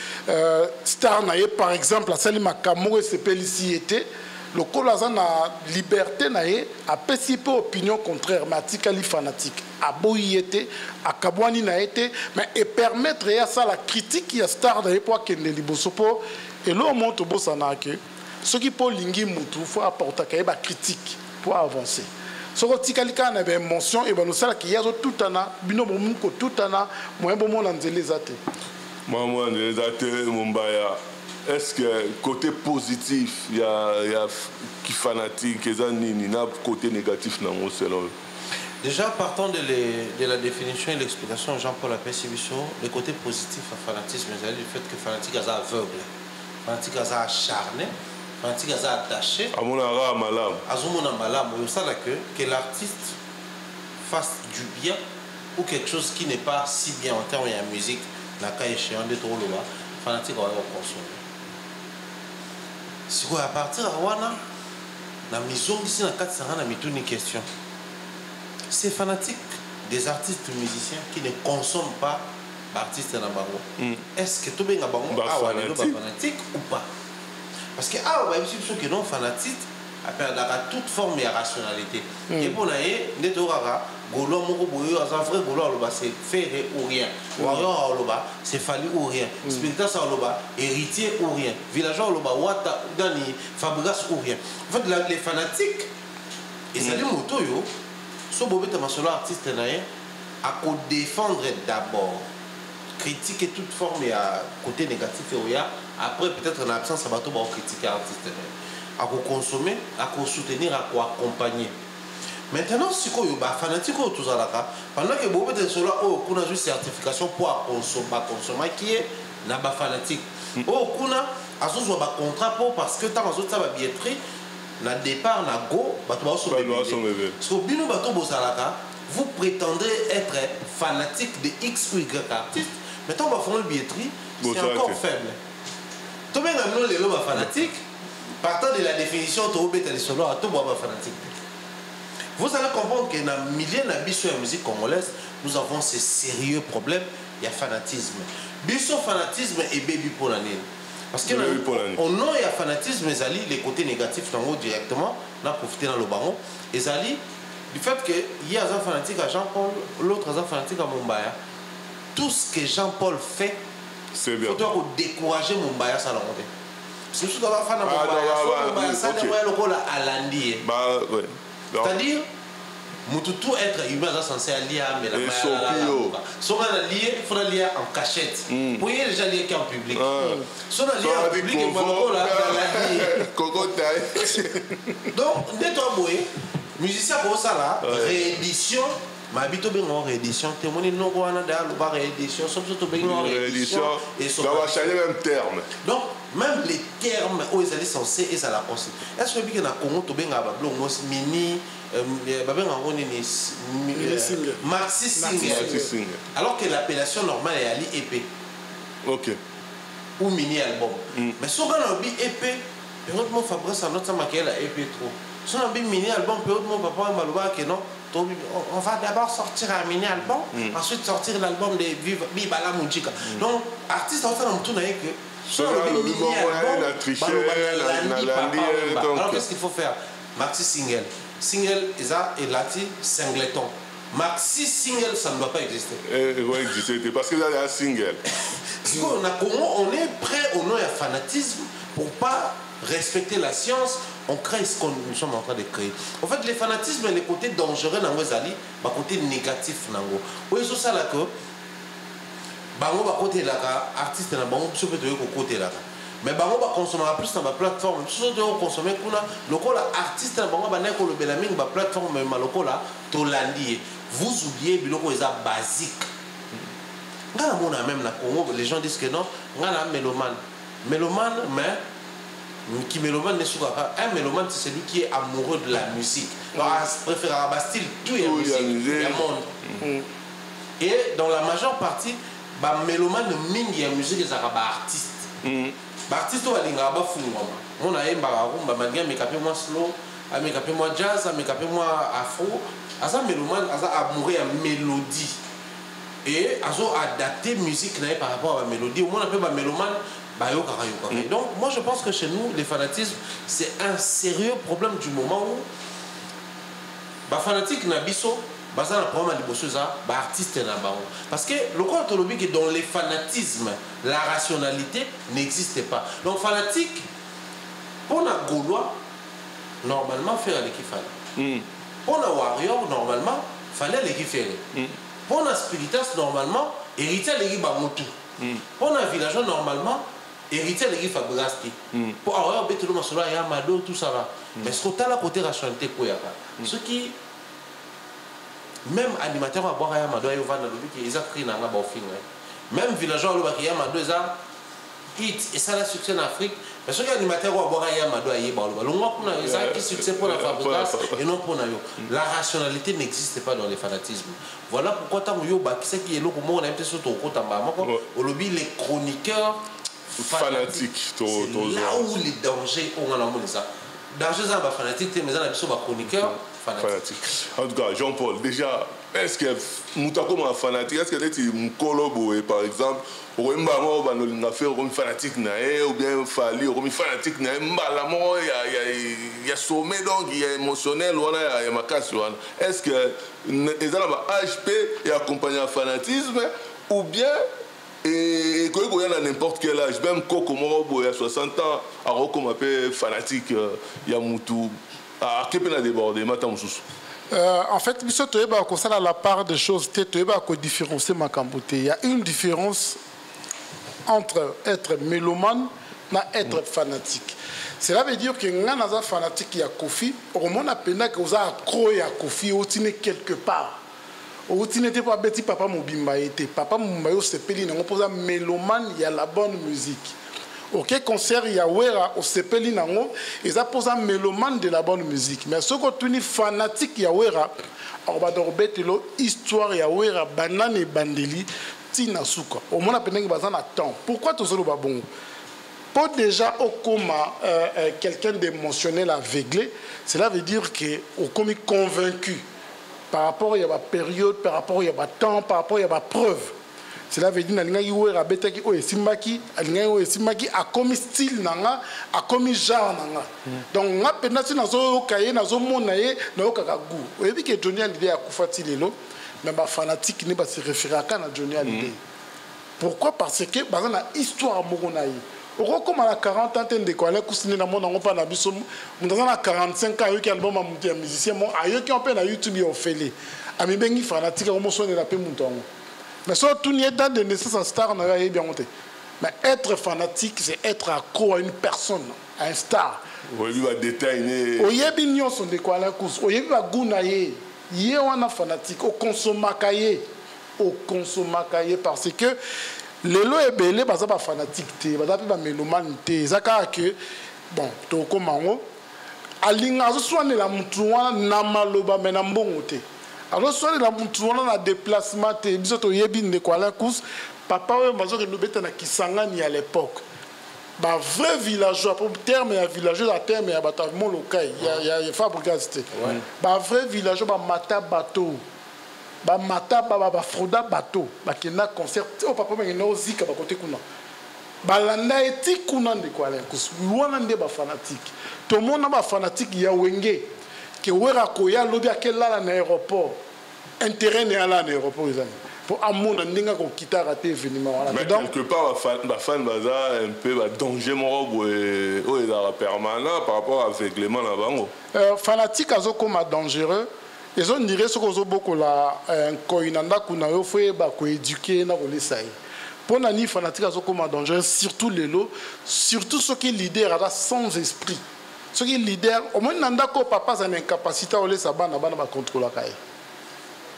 star naïe par exemple, celle Makamou et ses peliciétés, le colasan a liberté naïe a pécipé opinion contraire, mais atikali fanatique. A boyété, a kabouani naïe, mais et permettre à ça la critique qui a star naïe pour qu'elle ne libosopo. Et là, on montre au Bossana que ceux qui peuvent linguer Moutou, il faut apporter une critique pour avancer. Ce qui est une émotion, et nous savons qu'il y a tout un an, tout un an, moi, je suis les athées. Moi, les athées, est-ce que côté positif, il y a qui fanatique, il y a côté négatif dans mon selon? Déjà, partant de la définition et l'explication de Jean-Paul Apessibiso, le côté positif à fanatisme, c'est le fait que fanatique est aveugle. Fanatique est acharné, fanatique est attaché. À mon ara malam. À mon malam, il y a que l'artiste fasse du bien ou quelque chose qui n'est pas si bien en termes de musique, la cas échéant de trop loin, fanatique va consommer. Si à partir de Wana, la maison ici dans 4 ans, on a une question. Ces fanatiques des artistes musiciens qui ne consomment pas l'artiste dans Bango. Est-ce que tout le monde est fanatique ou pas? Parce que ceux qui sont fanatiques, toute forme de rationalité. Et pour nous, Golo Moroboyo, vrai Golo c'est faire ou rien. Warrior Oloba, c'est fallu ou rien. Spiritas Oloba, héritier ou rien. Villageois Oloba, Wata, Dani, Fabregas ou rien. En fait, les fanatiques, et ça dit Motoyo, ce bobé de artiste à défendre d'abord, critiquer toute forme et à côté négatif et après peut-être en absence à bateau critiquer l'artiste à consommer, à soutenir, à accompagner. Maintenant, si vous êtes fanatique, pendant que vous êtes sur une certification pour consommer, qui est fanatique. Vous avez un contrat parce que dans la billetterie, na départ na go vous prétendez être fanatique de X ou Y artiste, mais quand on va faire une billetterie, c'est encore faible. Tout le monde est fanatique, partant de la définition de fanatique. Vous allez comprendre que dans le milieu de la musique congolaise, nous avons ces sérieux problèmes, il y a fanatisme. Biso fanatisme et baby pour l'année. Parce que on a un fanatisme, les côtés négatifs directement, on a profité dans le baron. Et du fait qu'il y a un fanatique à Jean-Paul, l'autre un fanatique à Mumbaya, tout ce que Jean-Paul fait, il faut décourager Mumbaya ça la montée. Parce que si tu dois faire Mumbaya, ça doit être à l'andi. C'est-à-dire, tout être humain est censé lier à mais la si on a lié, il faut lier en cachette. Pour y aller déjà lié qu'en public. Si on a lié en public, il faut la donc, dès toi, musicien pour ça là, réédition, ma habite bien en réédition, témoigner non on a d'ailleurs le réédition, surtout bien en réédition et ça va changer même terme. Donc même les termes où ils allaient censés et ça la pensée. Est-ce que bien à Congo to bien à Bablo mini maxi single. Alors que l'appellation normale est ali EP. OK. Ou mini album. Mais si on a un EP, peut-être Fabrice a notre maquille la EP trop. Si on a un mini album, peut-être mon papa m'a dit que non. On va d'abord sortir un mini album, ensuite sortir l'album de Viva la Musica. Donc, artiste en fait dans tout n'ayez que sur le mini album, alors qu'est-ce qu'il faut faire? Maxi single. Single et lati singleton. Maxi single, ça ne doit pas exister. Il doit exister parce que là, il y a un single. On est prêt un fanatisme pour pas respecter la science. On crée ce qu'on nous sommes en train de créer. En fait, le fanatisme est le côté dangereux dans les alliés, le côté négatif. Oui, c'est ça là que bango ba côté là artiste na bango so peut côté là. Mais bango ba consommer plus dans la plateforme. So de consommer kuna lokola artiste na bango ba na ko lobela mingi ba plateforme mais lokola to landi. Vous oubliez biloko eza basique. Ngana mona même na Congo les gens disent que non, ngana mélomane. Mélomane mais qui mélomane n'est pas un mélomane, c'est celui qui est amoureux de la musique. Il préfère un style, tout est musique, il y a monde. Et dans la majeure partie, les mélomanes mingi ya musique c'est un artiste. Artiste ou alinga ba fou mama. On a un barabou, malgré me capé moi slow, me capé moi jazz, me capé moi afro. Asa mélomane, asa amoureux à mélodie. Et aso adapter musique par rapport à la mélodie. On appelle ba mélomane. Donc moi je pense que chez nous les fanatismes c'est un sérieux problème du moment où les fanatiques nabiso bazana problème à libosoza ba artiste na bango parce que le compte lobby que dans les fanatismes la rationalité n'existe pas. Donc fanatique pour la Gaulois normalement faire l'équipe fallait. Pour la warrior normalement fallait l'équipe faire. Pour la spiritas normalement hériter l'équipe bamotu. Pour la villageois normalement héritier l'équipe Fabrasti. Pour avoir tout le monde sur la Yamado, tout ça là. Mais ce côté là, côté rationalité, ce qui, même animateur à boire à Yamado, ils ont pris dans la film. Même villageois à Yamado, ils ont hit et ça a succès en Afrique. Mais ceux qui animateurs à boire à Yamado, ils ont qui succès pour la fabrication et non pour Nayo. La rationalité n'existe pas dans les fanatismes. Voilà pourquoi tant qui est là, on a été sur ton côté au lobby les chroniqueurs. Fanatique, c'est là où les dangers ont un ça. Danger ça va fanatique, mais ça n'a pas chroniqueur fanatique. En tout cas, Jean-Paul, déjà, est-ce que Moutako est fanatique? Est-ce que tu es Kolobo par exemple, ou bien fanatique ou bien Fali, ou bien fanatique il y a sommet donc il y a émotionnel, il y a macasse. Est-ce que les gens HP et accompagné à fanatisme ou bien et quand il y a n'importe quel âge, même quand il y a 60 ans, alors qu'on m'appelle fanatique, il y a Moutou, à quel point il a débordé, en fait, à la part des choses, différencier ma camboute. Il y a une différence entre être mélomane et être fanatique. Cela veut dire que quand on est fanatique, il y a Kofi, on a peine que vous avez accro à Kofi, vous êtes quelque part. Au n'était pas bêti papa Mobimba était papa Mobimba se peli n'a pas mélomane il y a la bonne musique. Ok concert il y a wera au sepeli nango et ça pose un mélomane de la bonne musique. Mais ce qu'on tuni fanatique il y a wera on va d'orbetelo histoire il y a wera banane et bandeli tina suka. Au moins appelé que bazan attend. Pourquoi tout ça le babon? Pour déjà au coma quelqu'un d'émotionnel aveuglé, cela veut dire que au commis convaincu. Par rapport à la période, par rapport à la temps, par rapport à la preuve. Cela veut dire que a commis style, a commis genre. Donc, on a pensé que Johnny Hallyday a fait mais les fanatiques ne se réfèrent à Johnny Hallyday. Pourquoi? Parce que dans la histoire, comme à 40 ans, de quoi aller coucher dans mon on pas na biso dans 45 ans qui album à musicien mon ayo qui on peut na YouTube on fait les ami bengi fanatique on sonne la paix monton mais surtout ni dans de naissance star na ya bien monter mais être fanatique c'est être accro à une personne à un star oui va détailler oyebi nyon son de quoi aller coucher oyebi ba guna ye on a fanatique au consomakaye parce que les lois est belé parce que fanatique té parce que mélomane té zaka que bon to komango alinga zo soane la mutu wana na maloba mena mbongo té alors soane la mutu wana na déplacement té biso to yebi ndeko ala kus papa we mazo ke nobeta na Kisangani à l'époque ba vrai villageois pour terme ya villageois à terme ya bato mon local il y a fabrication té ba vrai villageois ba mata bateau ba mata ba froda bateau ba kena concert o papa mengena ozika ba côté kuna ba landa eti kuna ndeko ala kus wana nde ba fanatique to mona ba fanatique ya wenge ke wera ko ya lobi akela na aéroport intérêt ne ala na aéroport izani pour amona ndinga ko kita raté événement voilà. Mais donc quelque part ma fan baza un peu danger mon et la permanent par rapport à règlement là bango. Fanatique azo comme dangereux. Ils ont dirait ce qu'on beaucoup la koinanda kuna yo fait ba ko éduquer na ko lesai. Pour nani fanatique azo comme dangereux surtout les lots, surtout ceux qui leader à sans esprit. Ceux qui leader au moins nanda ko papa za incapacité à laisser bana ba contrôler kai.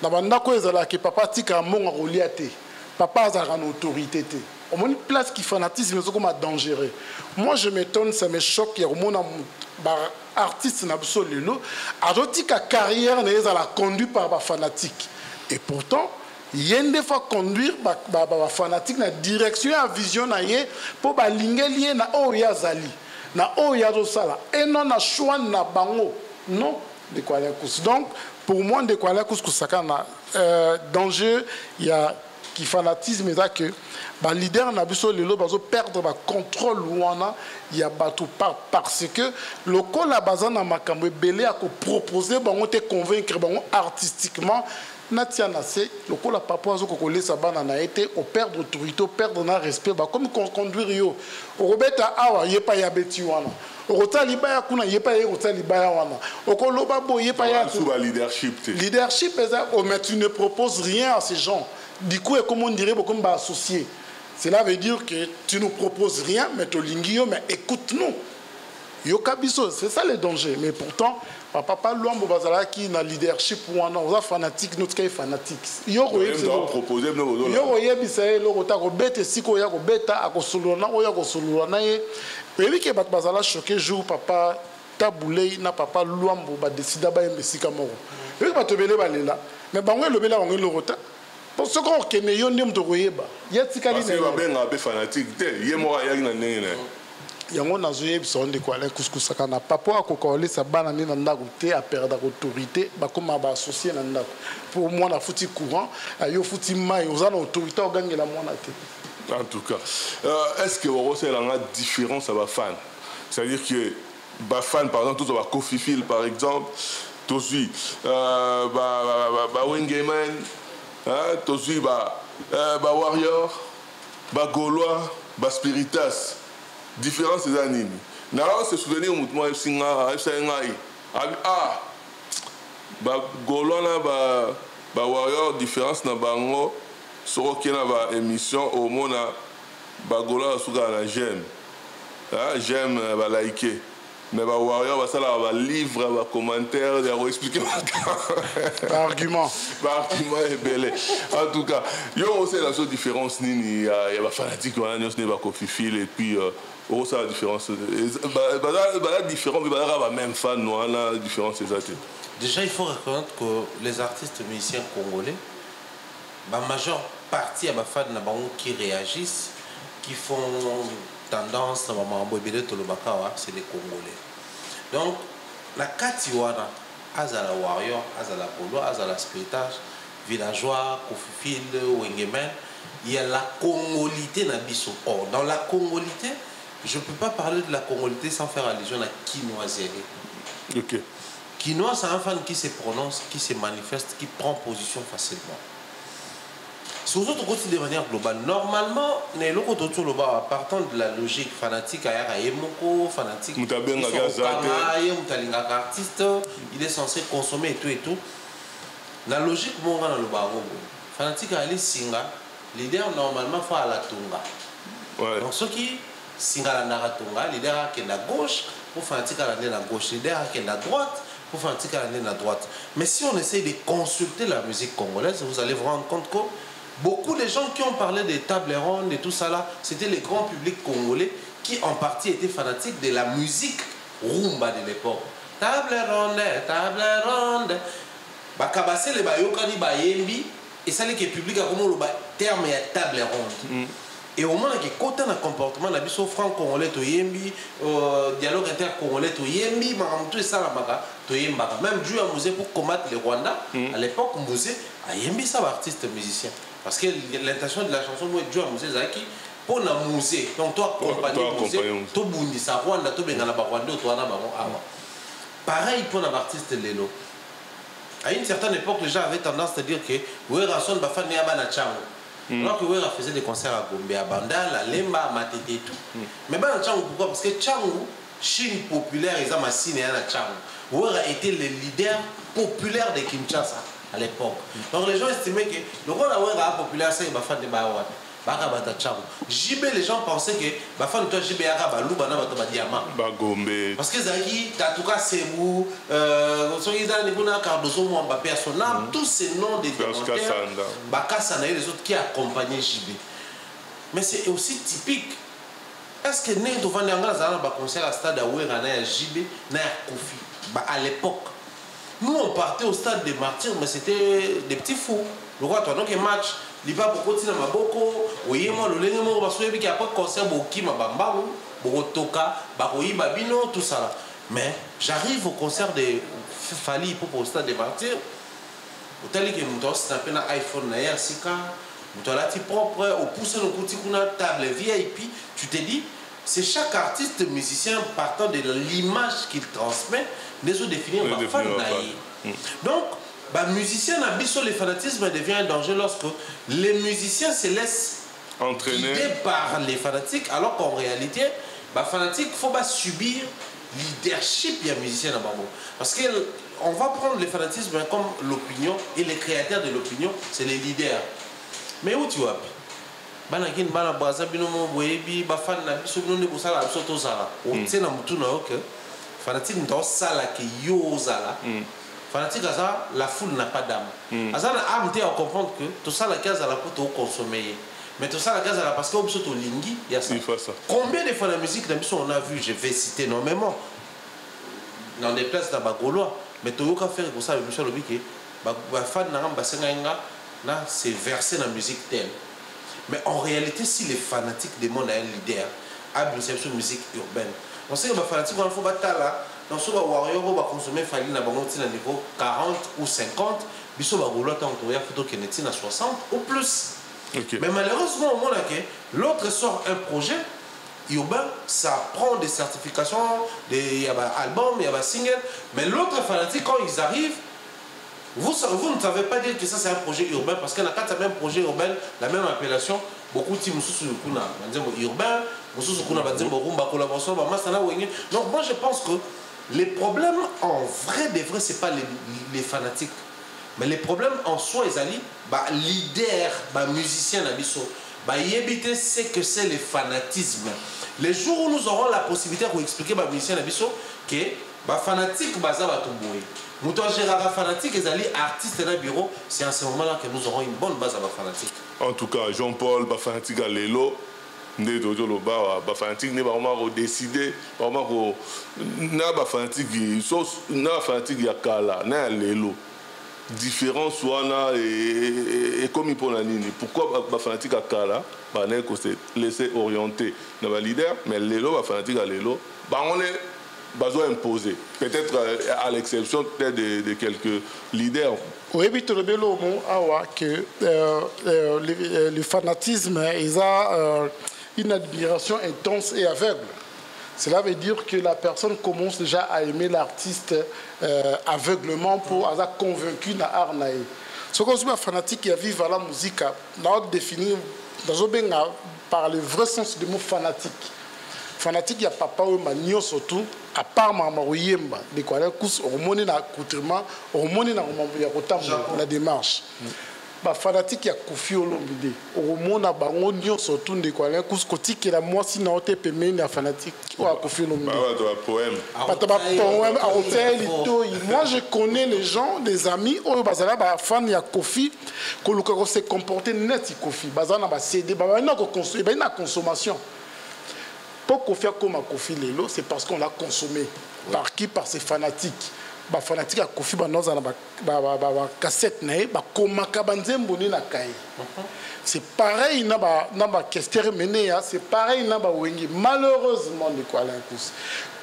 Na banda ko ezala ke papa tika monga ko liate. Papa a une autorité. Au moins une place qui fanatisme c'est comme dangereux. Moi je m'étonne, ça me choque il y a au moins artiste n'absolu ajoti ka carrière n'est à la conduite par les fanatiques et pourtant il y a des fois conduire les fanatiques na direction à vision na ye pour ba lingeli na oya zali na oya dosala et non na choix na bango non de quoi donc pour moi de quoi ça na danger il y a qui fanatisme ça que ba leader na biso lelo bazo perdre ba contrôle wana ya bato parce que le col la bazan na makambo belé a ko proposer bango te convaincre bango artistiquement natia na se le col la papa azo ko lesa bana na été au perdre autorité au perdre na respect ba comme conduire yo robeta awa yepa ya beti wana okotali baya kuna yepa ye okotali baya wana okoloba bo yepa ya sous leadership leadership ça oh mais tu ne proposes rien à ces gens. Du coup, comme on dirait, comme associé. Cela veut dire que tu ne proposes rien, mais tu lingio, mais écoute-nous. Yokabiso, c'est ça le danger. Mais pourtant, papa Luambo Bazala qui n'a leadership ou on a fanatique, notre cas est fanatique. Yo proposer yo yebisa lo kota ko bete siko ya ko beta akosulona o ya kosulona ye. Pebi ke bat Bazala choqué jour papa taboulé na papa Luambo ba décida ba mbesika moko. Yo ba tobele balela. Mais bango le bela bango le rota. Pour ce qu'on connaît, il y a des gens qui sont fanatique. Il y a des gens qui sont papa a cocolé sa banane dans la route à perdre l'autorité, comme associé dans la pour moi la foutu courant, il y a foutu maille, aux autorités ont gagné la monnaie. En tout cas, est-ce que vous avez une différence à vos fans? C'est-à-dire que les fans, par exemple, tout va Kofifil, par exemple, tout suit, Wengeman. Tozi Warrior, Gaulois, Spiritas. Différence des animes. Nous se souvenir moi Gaulois Warrior différence na bango sur qui na émission au monde Gaulois sur la j'aime. J'aime liker. Mais les warriors, ça va livre, va commentaire, va expliquer argument. Argument est bel. En tout cas, il y a aussi la différence. Il y a des fanatiques qui ont Kofifil et puis il y a la différence. La différence, il y a la même fan, la différence c'est ça. Déjà, il faut reconnaître que les artistes musiciens congolais, la majeure partie des fans qui réagissent, qui font tendance à c'est les Congolais. Donc, la Katiwana, Azala Warrior, Azala Polo, Azala Spiritage, Villageois, Kofifil, Wengemen, il y a la congolité Nabiso. Or, dans la congolité, je ne peux pas parler de la congolité sans faire allusion à Kinoiserie. Ok. Kinois, c'est un fan qui se prononce, qui se manifeste, qui prend position facilement. Surtout de manière globale. Normalement, partant de la logique fanatique, fanatique, artiste, il est censé consommer et tout. La logique, fanatique, leader normalement faut à la tunga. Donc ceux qui singa la tunga, leader qui est la gauche, pour fanatique à la gauche, leader qui est la droite, pour fanatique à la droite. Mais si on essaye de consulter la musique congolaise, vous allez vous rendre compte que beaucoup de gens qui ont parlé des tables rondes et tout ça là, c'était les grands publics congolais qui en partie étaient fanatiques de la musique rumba de l'époque. Table ronde. Bakabase le bayokani bayembi et ça les que public a comment le terme est table ronde. Et au moment que côté un comportement la biso franc congolais to yembi dialogue inter-congolais to yembi tout ça la maka to yemba même Dieu a musée pour combattre les Rwandais à l'époque musée a yembi ça artiste musicien. Parce que l'intention de la chanson, moi, Dieu a musée Zaki, pour la musée. Donc, toi, accompagner le musée, tu bundi sa Rwanda, tu benga na Rwanda, tu na Bango. Pareil pour l'artiste Lelo. À une certaine époque, les gens avaient tendance à dire que Wera son bafan ne abana chango. Alors que Wera faisait des concerts à Gombe, à Bandal, à Lemba, à Matete et tout. Mais bana chango pourquoi? Parce que chango, Chine populaire, ils ont massiné à chango. Wera était le leader populaire de Kinshasa à l'époque. Donc les gens estimaient que le rôle de Wera populaire, c'est bafan de Bawa. JB, les gens pensaient que Bafan toi JB Arabalou bana ba diamant Bagombe parce que Zaki Tatuka Sebou Soyida Nibuna Cardozo Mbappé son âme tous ces noms des commentaires Bakasana et les autres qui accompagnaient JB. Mais c'est aussi typique. Est-ce que né devant Nyanga Zana ba concert à stade à Ouera na JB na Kofi à l'époque nous on partait au stade des Martyrs mais c'était des petits fous. Le roi toi donc un match liba bokoti na maboko oyemo lolenge moko basoyebi ki après concert bokima bambangu bokotoka bakoyiba bino tout ça là. Mais j'arrive au concert de Fally pour au stade des Martyrs otali ke muto snapé na iPhone na ya sika muto lati propre au pousse no kuti kuna table VIP. Tu te dis c'est chaque artiste musicien partant de l'image qu'il transmet les autres définir ma fan na. Donc bah, musicien, le fanatisme devient un danger lorsque les musiciens se laissent entraîner par les fanatiques, alors qu'en réalité, bah, fanatique, il faut pas subir leadership des musiciens. Parce qu'on va prendre le fanatisme comme l'opinion, et les créateurs de l'opinion, c'est les leaders. Mais où tu vas? Banakin bana braza binomo boyebi ba fan na biso bino ne bosala biso to sala o tsena mutu na ok fanatique ndo sala ke yo zala. Fanatique, la foule n'a pas d'âme. Azana âme, tu à comprendre que tout ça, la case à la pour consommer. Mais tout ça, la case à la parce que au lingui, il y a ça. Combien de fois la musique on a vu, je vais citer énormément, dans des places d'Abagolois, mais tu as fait pour ça, le monsieur Lobike, fan n'a c'est versé dans la musique telle. Mais en réalité, si les fanatiques demandent à un leader, à une musique urbaine, on sait que les fanatiques, il faut battre là. Dans ce Warrior, on va consommer Fally na bango à niveau 40 ou 50, biso ba golo tant que photo keneti na 60 ou plus. Mais malheureusement, au moment où l'autre sort un projet urbain, ça prend des certifications, il y a un album, il y a un single, mais l'autre fanatique quand ils arrivent, vous ne savez pas dire que ça c'est un projet urbain parce qu'il y a quand même projet urbain, la même appellation, beaucoup de urbain, collaboration, donc moi je pense que les problèmes en vrai de vrai, ce n'est pas les fanatiques. Mais les problèmes en soi, ils allaient, leader, musicien, éviter ce que c'est le fanatisme. Les jours où nous aurons la possibilité de expliquer aux musiciens que les fanatiques, nous avons fanatique, ils allaient artistes dans le bureau, c'est à ce moment-là que nous aurons une bonne base à la fanatique. En tout cas, Jean-Paul, fanatique à l'élo. Né dojo lo ba fanatique ne ba vraiment décider vraiment ko na ba fanatique so na fanatique ya kala na lelo différence soit na et comme pour la nini pourquoi ba fanatique à kala ba ne ko se laisser orienter na ba leader mais lelo ba fanatique à lelo ba on est besoin imposer peut-être à l'exception peut-être de quelques leaders. Oui, mais tout le bélo que le fanatisme ils a une admiration intense et aveugle. Cela veut dire que la personne commence déjà à aimer l'artiste aveuglement pour être convaincu de l'art. Ce qu'on est fanatique qui vit la musique, on définit par le vrai sens du mot fanatique. Fanatique, il y a papa ou manio surtout, à part maman ou yemba, de quoi la course, hormone na accoutrement, hormone na la démarche. Bah fanatique ya Kofi Olomide hormone na bango nyo surtout de quoi la course kotique la moi si na ote pemé na fanatique ou à Kofi Olomide. Bah poème. Poème à hôtel moi je connais les gens, des amis, oh bazala ba fan ya Kofi, ko luka ko se comporter net Kofi, bazana ba CD, ba na ko consommer, ba na consommation. Pour faire comme à Kofi Lelo, c'est parce qu'on l'a consommé. Par qui? Par ses fanatiques. Les fanatiques à Kofi, cassette, c'est pareil, c'est pareil, malheureusement,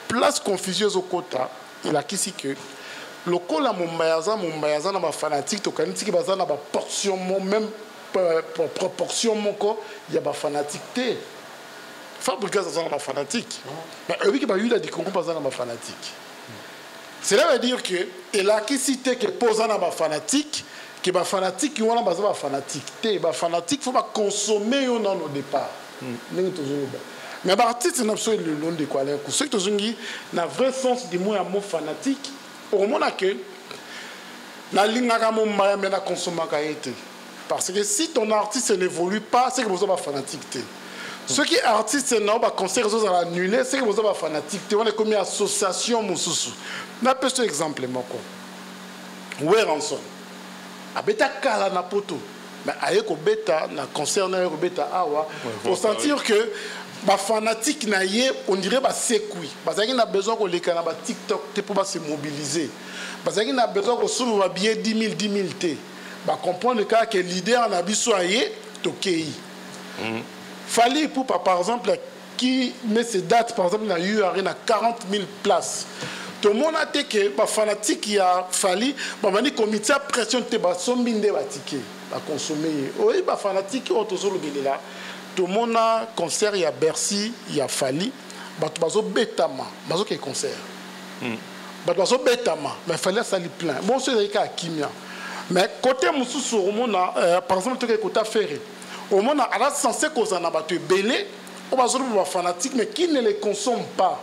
place confusion au quota, il a qui que le col à Mumbayaza, n'a fanatique, tu connais qui bazana portion, même proportion, il y a des fanatiques. Fabriquer ça dans la fanatique. Mais oui, il y a des concours dans la fanatique. Cela veut dire que, et là, qui cite que posant dans les fanatiques, que les fanatiques qui ont des fanatiques. Les fanatiques, il faut pas consommer au départ. Mais les artistes, c'est absolument le long de quoi. Ceux qui ont le vrai sens du mot fanatique, au moment que la ligne à consommer. Parce que si ton artiste n'évolue pas, c'est que vous êtes fanatique. Ceux qui sont artistes, non, bah, conseil réseaux à l'annuler, c'est que vous êtes fanatique. On est comme une association, mon sous. On a un exemple, moi. Ouais, rançon. Abeta kala na poto. Mais ayeko beta na concert na ayeko beta awa. Pour sentir que ba fanatique na ye, on dirait ba sekui. Parce qu'il a besoin qu'on les canne ba TikTok te pour se mobiliser. Parce qu'il a besoin qu'on soume ba billet 10 000 T. Bah comprendre le cas que leader en abisso aye tokei. Fallait pour par exemple qui met ses dates par exemple na eu arena 40 000 places. Tout le monde a dit que les fanatiques qui a fallu, les comités de pression te sombinde ticket à consommer. Oui, les fanatiques qui ont toujours le là. Tout le monde a concert, il y a Bercy, il y a Fali, bazo betama, bazo qui concert. Bazo betama, mais il fallait ça plein. Bon, c'est le cas à Kimia. Mais côté Moussou, par exemple, tu as côté Ferré. Au moment où on a censé qu'on a battu belé, on va les fanatiques, mais qui ne les consomment pas.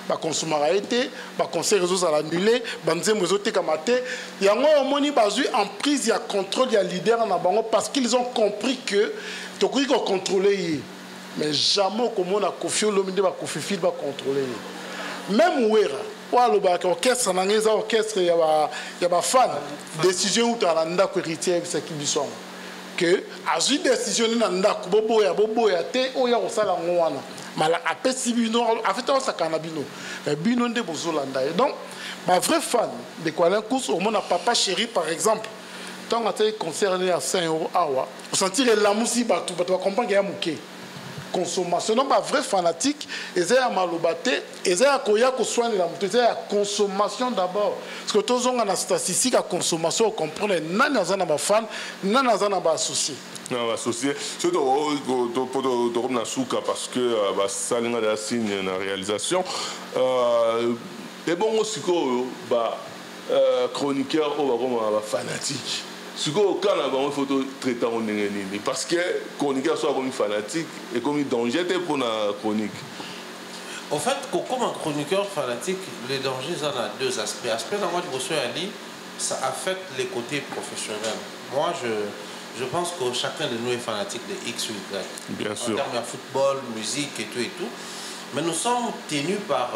Ba consommer été ba conseil réseaux à l'annuler banze mozote kamate yango omoni bazui en prise ya contrôle ya leader na bango parce qu'ils ont compris que tokui ko contrôler mais jamais comme on a confié l'homme ba confier ba contrôler même ouera walo ba orchestre na ngeza orchestre ya ba fan décision ou ta landa ko héritier ça qui bison que azui décision na ndako bobo ya te oya ko sala ngwana mala apesi bino afeta sa kanabino mais bino nde bozolanda donc ma vrai fan de Kwalen Kous au monde papa chéri par exemple tant que tu concerné à 5 € awa sentir la musique tu vas comprendre qu'il y a muké consommation donc ma vrai fanatique et ça malobate et ça koya ko soigner la moto c'est la consommation d'abord parce que tous on a statistique à consommation on comprend nana za na ba fan nana za na ba associé non associé surtout pour de na souka parce que ba salinga da signe na réalisation et bon aussi ko ba chroniqueur ou ba fanatique ce qu'on a photo traitant parce que chroniqueur soit comme fanatique et comme danger pour la chronique. En fait, comme un chroniqueur fanatique, les dangers en a deux aspects. Aspect dans moi de ça affecte les côtés professionnels. Moi, je pense que chacun de nous est fanatique de X ou Y. Bien sûr. En termes de football, musique et tout. Mais nous sommes tenus par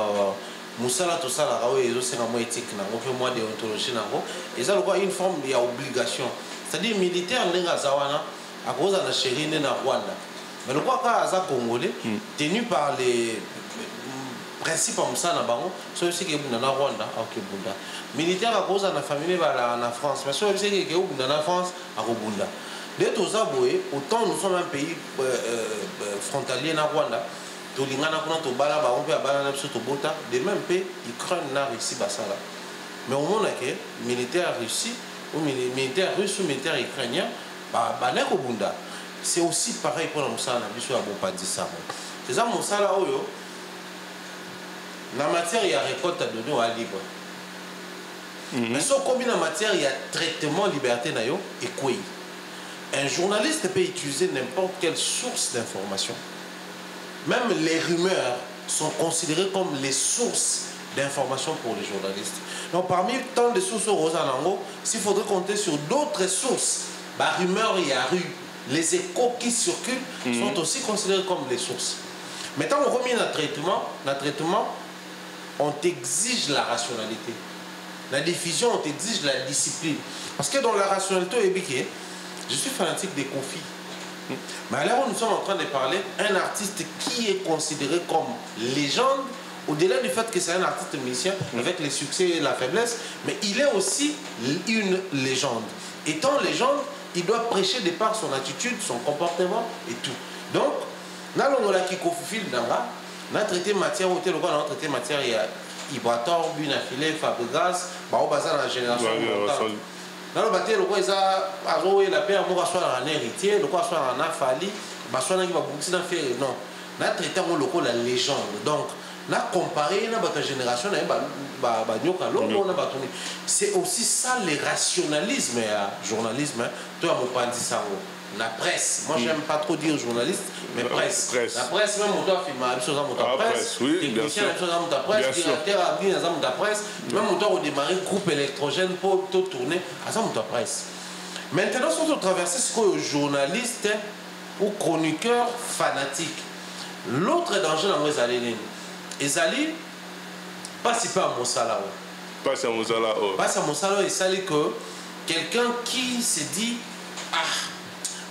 Moussala tout ça la rawe et c'est vraiment éthique nango fait moi déontologie nango et ça quoi une forme il y a obligation c'est-à-dire militaire nenga zawana à cause de la chérie na Rwanda mais le quoi ka za congolais tenu par les principes comme ça na bango so c'est que na Rwanda OK bunda militaire à cause de la famille ba na France mais so c'est que bunda na France à Rwanda de tout ça boé autant nous sommes un pays frontalier na Rwanda de même pays, Ukraine n'a réussi à ça. Mais au moment où militaire russie, ou militaire russe ou militaire ukrainien, c'est aussi pareil pour la Moussala, c'est ça Moussala, la matière, il y a récolte à donner à libre. Mais sauf combien de matière, il y a traitement, liberté, et quoi. Un journaliste peut utiliser n'importe quelle source d'information. Même les rumeurs sont considérées comme les sources d'information pour les journalistes. Donc parmi tant de sources au Rosanango, s'il faudrait compter sur d'autres sources, rumeurs, il y a eu, les échos qui circulent sont aussi considérés comme les sources. Mais quand on remet notre traitement, on t'exige la rationalité. La diffusion, on t'exige la discipline. Parce que dans la rationalité, je suis fanatique des conflits. Mais alors nous sommes en train de parler d'un artiste qui est considéré comme légende, au-delà du fait que c'est un artiste musicien avec les succès et la faiblesse, mais il est aussi une légende. Étant légende, il doit prêcher de par son attitude, son comportement et tout. Donc, nous avons traité matière, on a traité matière, il y a Ibrator, Bunafilé, Fabregas, Baobazan, la génération. Dans le bâtiment, le quoi il a paix, on va soit un héritier, le quoi soit un affali, soit qui va boucler dans faire non. On a traité le quoi la légende. Donc na comparer na ta génération na nyoka longo na batuni. C'est aussi ça le rationalisme et journalisme toi mon pandi sango la presse. Moi j'aime pas trop dire journaliste mais presse. La presse même on doit filmer une chose dans mon presse. Technicien une chose dans mon presse, directeur a bien dans mon presse, même on doit redémarrer groupe électrogène pour tout tourner à ça mon presse. Maintenant si on traverser ce que journaliste ou chroniqueur fanatique. L'autre danger dans les années, Ezali, pas si pas à Monsala. Pas à Monsala. Pas à Monsala, et ça que quelqu'un qui se dit ah,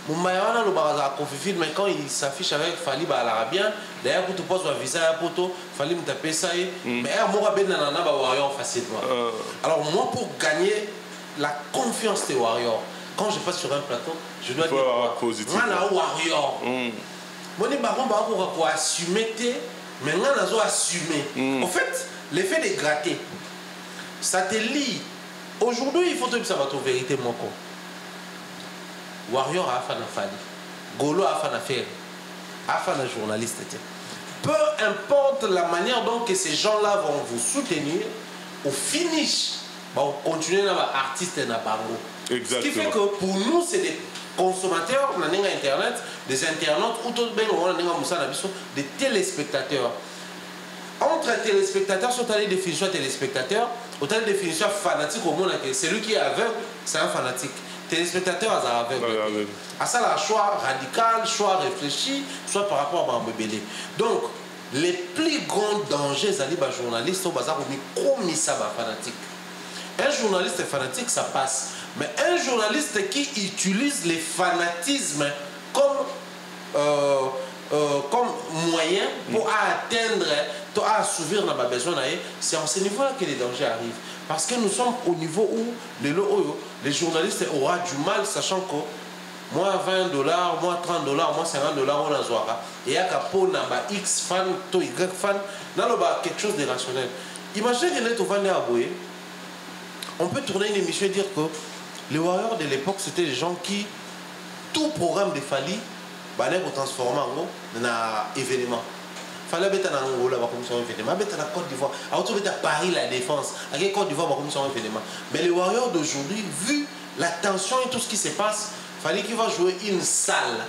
mon maïwana le baraza confifile, mais quand il s'affiche avec Fali à l'arabien, d'ailleurs pour te poser un visa à poto, Fali me taper ça, mais moi ben nanana ba warrior facilement. Alors moi pour gagner la confiance des warriors, quand je passe sur un plateau, je dois dire positif. Moi warrior. Moi, je vais assumer, mais je vais assumer. En fait, l'effet de gratter, ça te lie. Aujourd'hui, il faut que ça va être vérité, mon con. Warrior a fait un fali. Golo a fait un affaire. A fait un journaliste. Peu importe la manière dont que ces gens-là vont vous soutenir, au finish, on continue à être artiste et à bango. Ce qui fait que pour nous, c'est des consommateurs, on a internet, des internautes ou tout bien on a des téléspectateurs. Entre téléspectateurs, sur les définitions téléspectateurs, autant de définitions fanatiques au monde, celui qui est aveugle, c'est un fanatique. Téléspectateur, c'est aveugle. À ça, le choix radical, choix réfléchi, soit par rapport à Mbébélé. Donc, les plus grands dangers, c'est les journalistes au bazar comme ça fanatique. Un journaliste fanatique, ça passe. Mais un journaliste qui utilise les fanatismes comme moyen pour atteindre, pour assouvir nos besoins, c'est à ce niveau-là que les dangers arrivent. Parce que nous sommes au niveau où les journalistes auront du mal, sachant que moi $20, moi $30, moi $50, on a zoara. Et il y a X fan, Y fan, quelque chose de rationnel. Imaginez que on peut tourner une émission et dire que les warriors de l'époque, c'était des gens qui, tout programme de Fali, pour transformer en événement. Fallait mettre en Angola comme ça un événement, mettre en Côte d'Ivoire, à Paris la défense, à Côte d'Ivoire comme ça un événement. Mais les warriors d'aujourd'hui, vu la tension et tout ce qui se passe, fallait qu'il va jouer une salle.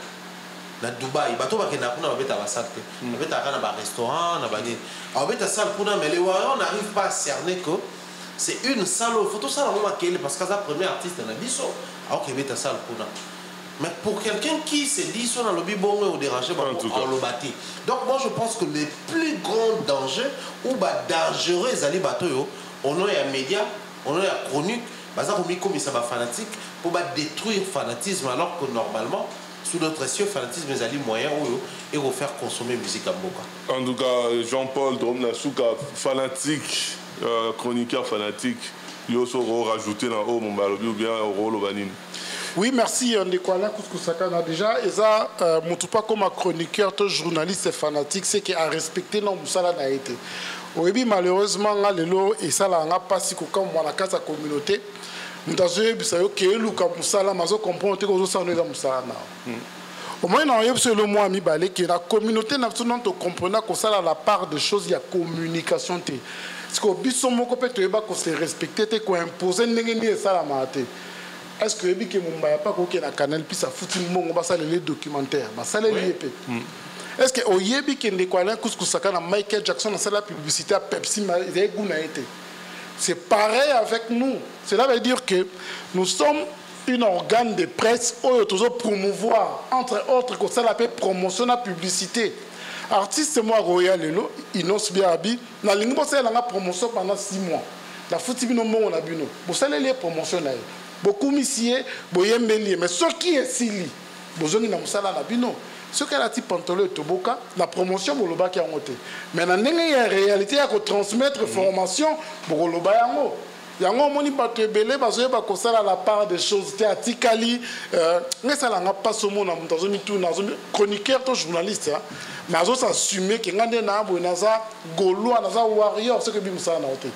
Na Dubaï, bateau va kena kuna babeta ba salle, babeta kana ba restaurant, na ba ni. Babeta salle kuna, mais les warriors n'arrivent pas à cerner que c'est une salle, il faut tout ça parce que c'est le premier artiste dans la biso. Alors qu'il y a une salle pour nous. Mais pour quelqu'un qui se dit sur le lobby bon ou dérangé, on le bâtit. Donc moi je pense que les plus grands dangers ou dangereux les bateaux, on a un média, on a un chronique, comme ça va fanatique pour détruire le fanatisme alors que normalement sous notre cieux, fanatisme est un moyen et vous faire consommer musique à Boka. En tout cas, Jean-Paul Dromnasuka, fanatique. Chroniqueur fanatique, il aussi rajouté dans haut mon balobi ou bien au rôle au banine. Oui, merci Ndekwala Kousakana déjà. Et ça, mon tout pas comme un chroniqueur, un journaliste fanatique, c'est qu'il a respecté non Moussala n'a été. Oui, malheureusement, et ça n'a pas si comme on a casse la communauté. Nous avons vu que le Moussala, mais on comprend que nous sommes dans Moussala. Au moins, le mot ami balé que la communauté n'a pas compris que ça a la part de choses, il y a communication. Parce que biso moko peut te ko se respecter te ko imposer ndenge ça la maté. Est-ce que bi ke mumba pas ko ke na canal puis ça foutu mongo ba ça les documentaires ba ça les liépé. Est-ce que oyebi ke ndeko ala kusaka na Michael Jackson na la publicité à Pepsi mais guna été. C'est pareil avec nous. Cela veut dire que nous sommes un organe de presse où toujours promouvoir entre autres que ça l'appelle promotion la publicité. Artiste moi Royal Lelo, Inos Biabi, la ligne bossé la promotion pendant 6 mois. La foutu bino mon a bino. Bossé les promotion là. Beaucoup missier, boyembeli, mais ce qui est sili, bozoni na musala na bino. Ce qu'elle a dit pantalon toboka, la promotion boloba qui a monté. Mais dans la réalité à transmettre formation boloba yango. Yango moni bato belé bazoye ba kosala la part des choses te atikali ngesa la nga pas somo na mutazo mitu na chroniqueur to journaliste hein. Mais azo s'assumer que ngande na bo naza golo naza warrior ce que bi musala na ote.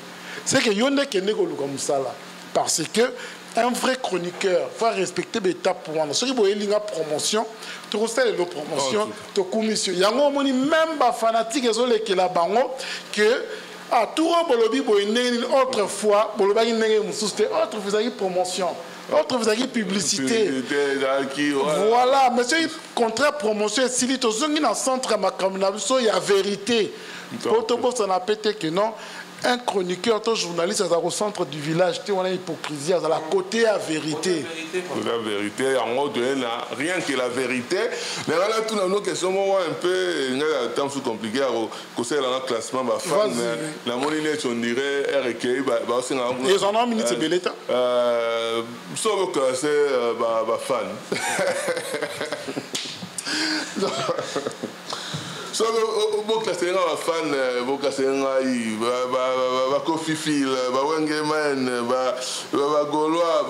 C'est que yonde kende ko luka musala parce que un vrai chroniqueur faut respecter l'étape pour moi. Ceux qui voient la promotion, tu reçois la promotion, tu commission. Il y a même des fanatiques qui la bango que à tout bolobi boyne autrefois bolobi nenge mususte autre vous avez promotion. Autre vous avez publicité. Voilà, monsieur contraire promotion si li to zongi na centre makamna biso ya vérité. Autobus on a pété que non. Un chroniqueur, un journaliste, au centre du village, on a hypocrisie, à la côté à vérité. La vérité, en haut de rien que la vérité. Mais là, tout le monde, question un peu, un temps plus compliqué, c'est le classement, la monnaie, on dirait, RK, ils en ont un minute, c'est bel état. Sauf que c'est fan. So, vous classez un fan, vous classez un Kofi Phil, Wengeman, Gaulois,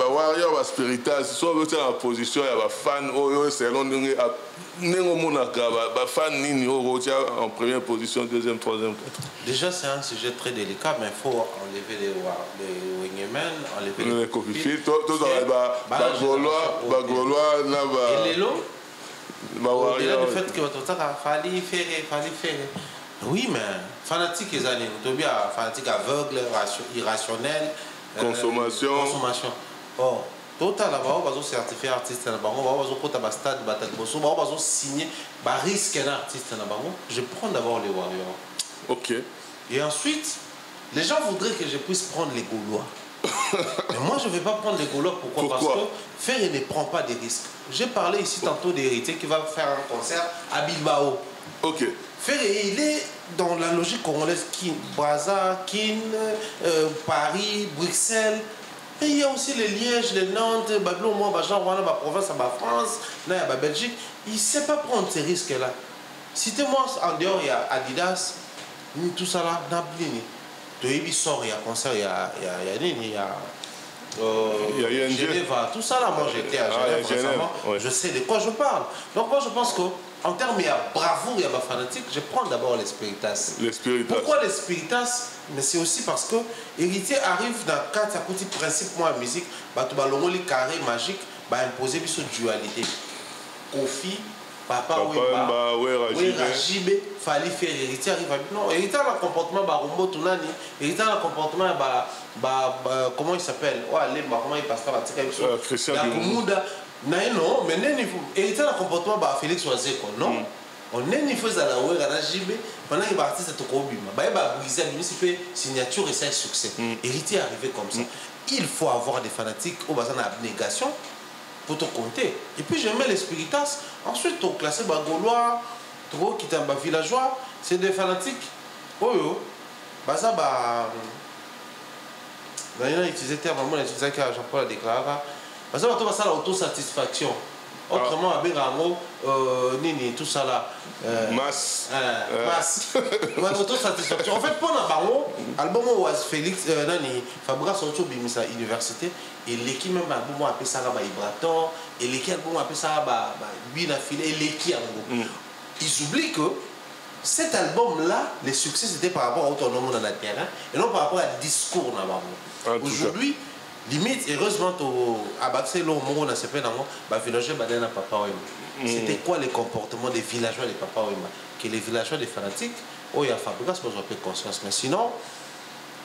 Warrior, Spiritas. So, vous êtes en position, il y a fan, c'est long, fan en première position, deuxième, troisième. Déjà, c'est un sujet très délicat, mais il faut enlever les Wengeman, enlever les Kofi Phil. Gaulois, et les lots. Au-delà du fait que tu fallait faire. Oui, mais fanatique, les années, fanatique aveugle, irrationnel. Consommation. Oh, total, on va certifier artiste, on va stade, on va signer, risque un artiste. Je prends d'abord les Warriors. Ok. Et ensuite, les gens voudraient que je puisse prendre les Gaulois. Mais moi, je ne vais pas prendre les Gaulois. Pourquoi? Parce que Ferré ne prend pas des risques. J'ai parlé ici tantôt d'Héritier qui va faire un concert à Bilbao. Ok. Ferré, il est dans la logique congolaise. Brazza, Paris, Bruxelles. Et il y a aussi les Liège, les Nantes, Babylon, moi, la province, la France, la Belgique. Il ne sait pas prendre ces risques-là. Citez-moi en dehors, il y a Adidas, tout ça là, Nablini. Il sort, il y a concert, il y a Genève, tout ça là, moi j'étais à Genève récemment, je sais de quoi je parle. Donc moi je pense qu'en termes il y a bravoure, il y a ma fanatique, je prends d'abord les Spiritas. Pourquoi les Spiritas? Mais c'est aussi parce que Héritier arrive dans le cadre de petit principe, moi la musique, les carrés magiques, imposer une dualité. Kofi, Papa Rajibe, fallait faire Héritier arrive. Non, Héritier a un comportement Barumbo Tunani, Héritier a un comportement comment il s'appelle? Comment il passe par la Christian Dumouda. Non, mais Héritier a un comportement Félix Oazeko, non? On est niveau à la Rajibe, pendant qu'il va artiste à Tokobima, il va briser la signature et c'est succès. Héritier est arrivé comme ça. Il faut avoir des fanatiques au bassin d'abnégation. Pour te compter. Et puis je mets les Spiritas. Ensuite, tu classes les Gaulois, tu vois qui sont les villageois, c'est des fanatiques. Oh yo. Ça, il a utilisé le terme, il a utilisé que Jean-Paul a déclaré. Ça, tu vas l'autosatisfaction. Autrement, avec Nini, tout ça là. Masse. L'autosatisfaction. En fait, pendant l'album Félix, Fabrice Ocho Bimisa Université, et l'équipe même album appelé ça Ibraton, et l'équipe album appelé ça Binafile, et l'équipe. Ils oublient que cet album-là, les succès c'était par rapport à autonomie dans le terrain, et non par rapport à discours dans le aujourd'hui, limite, heureusement, à Baxelo, on a fait un villageois Badena Papa Wema. C'était quoi les comportements des villageois de Papa Wema? Que les villageois des fanatiques, il y a Fabrice, moi j'ai conscience. Mais sinon,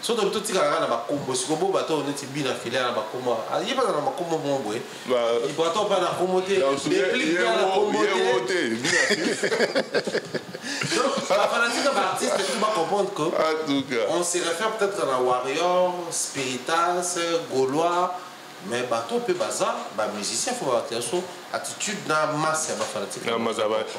si on a tout dit à la combo, si on a bateau, on est bien affilé à la combo. Il n'y a pas dans la combo, il n'y a pas la commoté. Il y a la commoté. Donc, la fanatique d'un artiste, tu vas comprendre qu'on se réfère peut-être à la Warrior, Spiritas, Gaulois, mais bateau peut bazar, musicien, il faut avoir attitude dans la masse de la fanatique.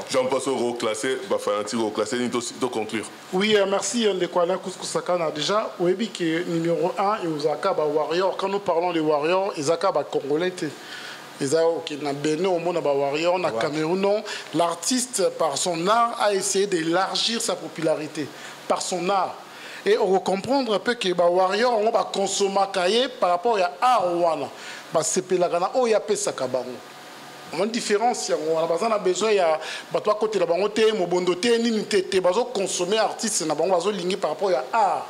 Jean-Paul reclassé, fanatique reclassé, il faut conclure. Oui, merci Ndekwala Kouskou-Sakana. Déjà, oui, que numéro 1 et Osaka Warrior, quand nous parlons des Warriors, Osaka Congolais. Na Bénin, au monde, Warrior, na Cameroun, l'artiste, par son art, a essayé d'élargir sa popularité. Par son art. Et on va comprendre un peu que Warrior, on va consommer par rapport à art. C'est la gana, il y a peu ça. On a une différence. On a besoin de côté de la banque, de consommer artiste, par rapport à art.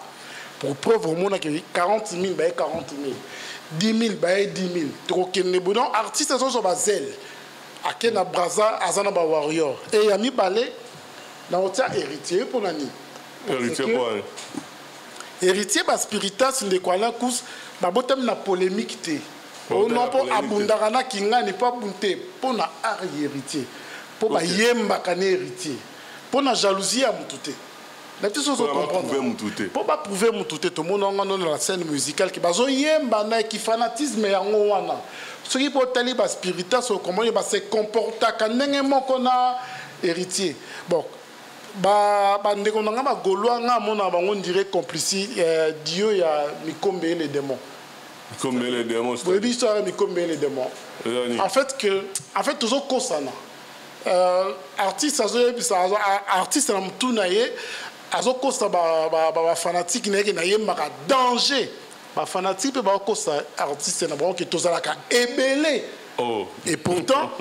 Pour preuve, on a 40 000, 40 000. 10 000, baye 10 000. Trokene boudon, artiste sont sur Bazel. Ake na Braza, Azana ba Warrior. Et Yami Balé, na otia héritier pour l'année. Héritier pour l'année. Héritier, ba spiritas, ne quoi là, cous, ba botem na polémique té. On n'a pas abundarana kinga n'est pas bunté. Pour na art héritier. Pour ba yemba kane héritier. Pour na jalousie à moutouté. La petite chose pour pas prouver moutouté. Tout le monde a dans la scène musicale qui bazo yemba na qui fanatisme ya ngwana. Ce qui peut tali ba spiritas comment il va se comporter quand n'engemo qu'on a héritier. Bon. Ndeko nanga ba goloa nga mona bango on dirait complice Dieu ya Mikombe les démons. Mikombe les démons. Oui, l'histoire Mikombe les démons. En fait toujours kosana. Artiste artiste na mtunaye azo kosa ba fanatique na yemba danger. Ba fanatique ba kosa artiste na bango ki tozalaka ebele. Oh. Et pourtant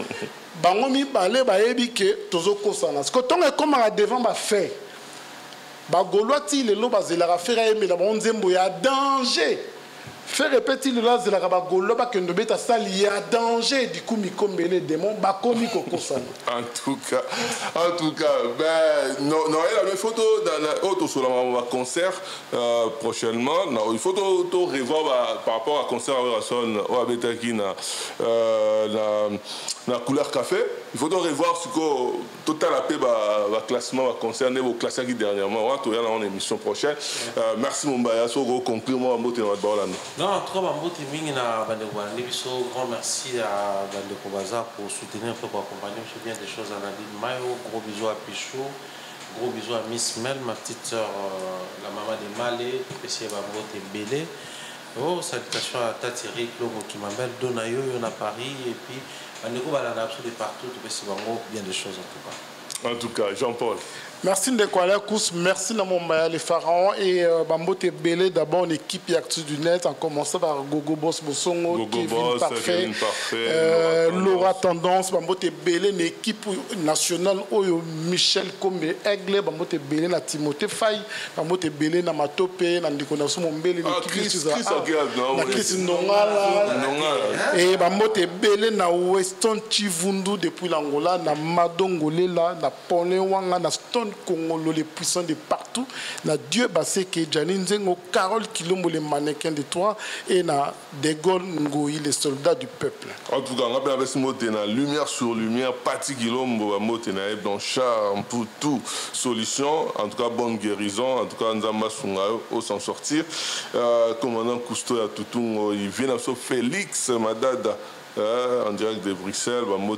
bango mi balé ba yebi ke tozo kosana. Ce que ton est comme à devant ba fait. Ba goloati le lo ba zelaka faire yemba na bango nzembo ya danger. Faire répéter le lance de la rabagolo ba kendo beta sali ya danger du coup Mikombe les démons ba komi kokosana. En tout cas ben non il y a une photo dans la auto sur la concert prochainement non il faut to revoir par rapport à concert à son au abetaki na couleur café il faut to revoir ce que total appel ba classement va concerner vos classés qui dernièrement on va en émission prochaine merci Mombaya so conclure moi mbote na Baolanda. Non, trop Bambote mingi na bandeko ba biso grand merci à bandeko Baza pour soutenir pour accompagner je bien des choses à Nadine Mayo, gros bisous à Pichou, gros bisous à Miss Mel, ma petite sœur la maman de Malé, PC Bambote Belé. Oh, salutations à Tati Rick Lomo qui m'appelle Donayo on a Paris et puis bandeko ba la de partout tout PC Bango bien des choses en tout cas. En tout cas, Jean-Paul. Merci Ndekwala Kous, merci Namombaya les pharaons et Bambote Belé d'abord une équipe active du net en commençant par Gogo Boss Bosongo, Kevin Parfait, Laura Tendance, Bambote Belé une équipe nationale Oyo Michel Kombe Aigle, Bambote Belé na Timothée Faye, Bambote Belé na Matope, na Ndikona Sumombele, na Chris Nongala et Bambote Belé na Weston Chivundu depuis l'Angola, na Madongolela, na Pone Wanga, na Stone Congolo, les puissants de partout. Na Dieu Baseke, Janine Zengo, Carole Kilombo, les mannequins de toi, et na Degol Ngoyi, les soldats du peuple. En tout cas, on rappelle avec ce mot, lumière sur lumière, Pati Kilombo, mot, dans charme pour tout solution. En tout cas, bonne guérison. En tout cas, Nzamba Sungayo, au s'en sortir. Commandant Cousteau à Toutou, il vient à Félix Madada, en direct de Bruxelles, mot,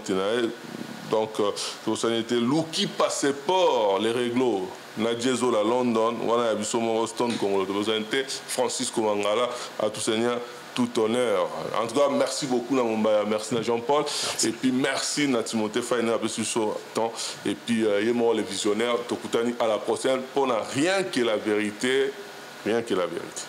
donc, ça a été Luki Passeport, les réglos. Nadia Zola London, Wana Abisomo Boston, Congo, Francisco Mangala, à tout seigneur, tout honneur. En tout cas, merci beaucoup, Namombaya, merci à Jean-Paul, et puis merci à Timothée Faye, un peu sur ce temps, et puis Yémo, les visionnaires, Tokutani, à la prochaine, pour rien que la vérité, rien que la vérité.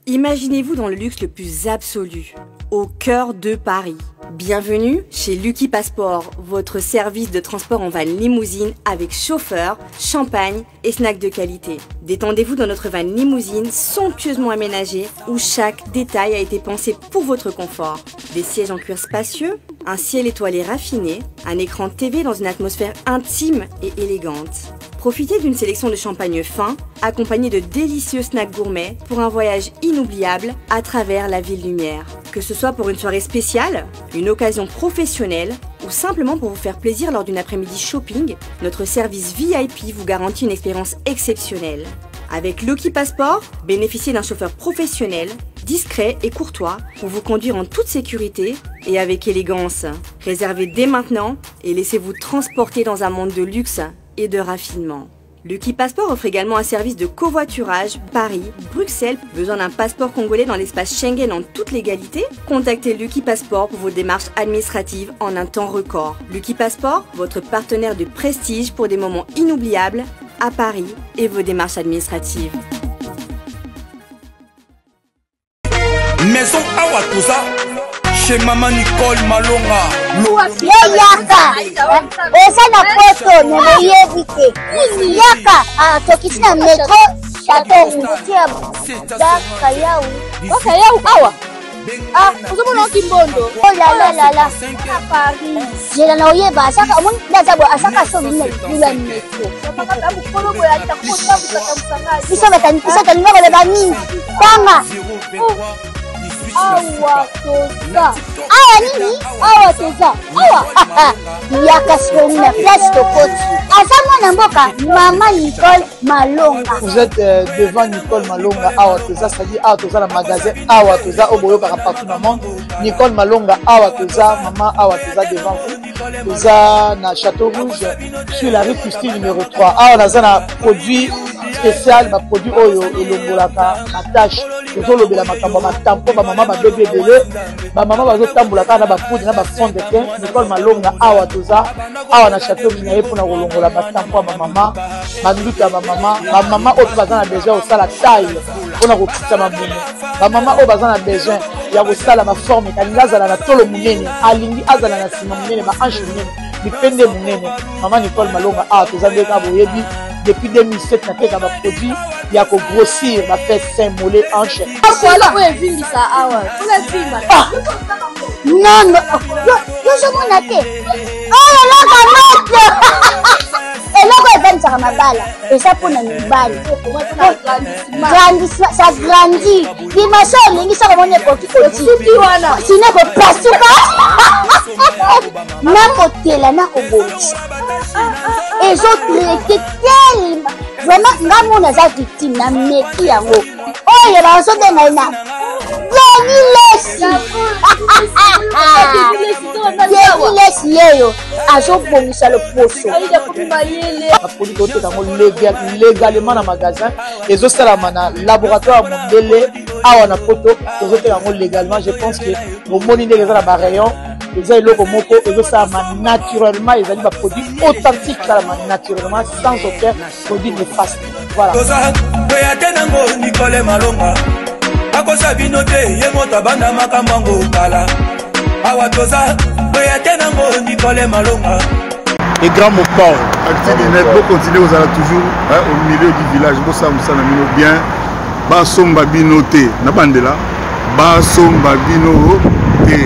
Imaginez-vous dans le luxe le plus absolu, au cœur de Paris. Bienvenue chez Lucky Passport, votre service de transport en van limousine avec chauffeur, champagne et snacks de qualité. Détendez-vous dans notre van limousine somptueusement aménagée où chaque détail a été pensé pour votre confort. Des sièges en cuir spacieux, un ciel étoilé raffiné, un écran TV dans une atmosphère intime et élégante. Profitez d'une sélection de champagne fin, accompagné de délicieux snacks gourmets pour un voyage inoubliable à travers la ville lumière. Que ce soit pour une soirée spéciale, une occasion professionnelle ou simplement pour vous faire plaisir lors d'une après-midi shopping, notre service VIP vous garantit une expérience exceptionnelle. Avec Lucky Passport, bénéficiez d'un chauffeur professionnel, discret et courtois pour vous conduire en toute sécurité et avec élégance. Réservez dès maintenant et laissez-vous transporter dans un monde de luxe et de raffinement. Lucky Passport offre également un service de covoiturage Paris, Bruxelles. Besoin d'un passeport congolais dans l'espace Schengen en toute légalité? Contactez Lucky Passport pour vos démarches administratives en un temps record. Lucky Passport, votre partenaire de prestige pour des moments inoubliables à Paris et vos démarches administratives. Maison Awatusa, chez Maman Nicole Malonga. Yaka, esa na poto ne yebite. Yaka, tokisi na metro château rouge Kayao. Oh Kayao awa. Ah, vous avez un kimbondo. Oh là là là là. À Paris. J'ai la noyée bas. Chaque monde d'abord à chaque fois il y a une métro. Bisa batani ngaba lebani. Kanga. Awa toza. Awa nini? Awa toza. Awa. Yaka soni na place de côte. Azama mboka Maman Nicole Malonga. Vous êtes devant Nicole Malonga Awa toza, c'est-à-dire Awa toza le magasin Awa toza au boyo partout dans le monde. Nicole Malonga Awa toza, maman Awa toza devant vous. Toza na Château Rouge sur la rue Custine numéro 3. Awa naza na produit spécial, ma produit oyo elongolaka attache. Tozolobela makambo matampo ba maman ba bébé belé, ba maman bazo tambolaka na ba poudre na ba fond de teint. Nicole Malonga Awa toza, Awa na Château Minaye pour na kolongola batampo ba maman, manduka ba maman oyo bazana besoin au sala taille pour na kokitsa mabumu. Ba maman oyo bazana besoin ya kosala ma forme kalinga azala na tolo munene, alingi azala na sima munene, ma hanche munene, bipende munene. Maman Nicole Malonga Awa toza ndeka boyebi depuis 2007 na teka ba produit ya ko grossir ba fait sein mollet hanche. Voilà, oui, vindi ça awa. Vous la vindi. Non, non. Yo je m'en atte. Oh là là, et là quoi vendre ça mabala. Et ça pour na mibali. Grandissement, ça grandit. Dimanche lingi ça comme on est petit petit wana. Sinon ko pasuka. Na kotela na ko bochi. Et je traité tellement vraiment ngamo na za victime na meki yango. Oh ya ba so de na Lesi yeyo azobongisa le poso. Produit côté dans légalement dans magasin et zo salama na laboratoire mondele awa na poto zote yango légalement. Je pense que au moni ndenge za ba rayon les eloko moko ezo salama naturellement, ils ont des produits authentiques salama naturellement sans aucun produit néfaste. Voilà. Nicole Malonga akosa binote ye mota banda makamango kala awa toza boya tenango Nicole Malonga et grand Mopao activité pour continuer aux ala toujours au milieu du village pour ça musana mino bien ba somba binote na bandela ba somba bino te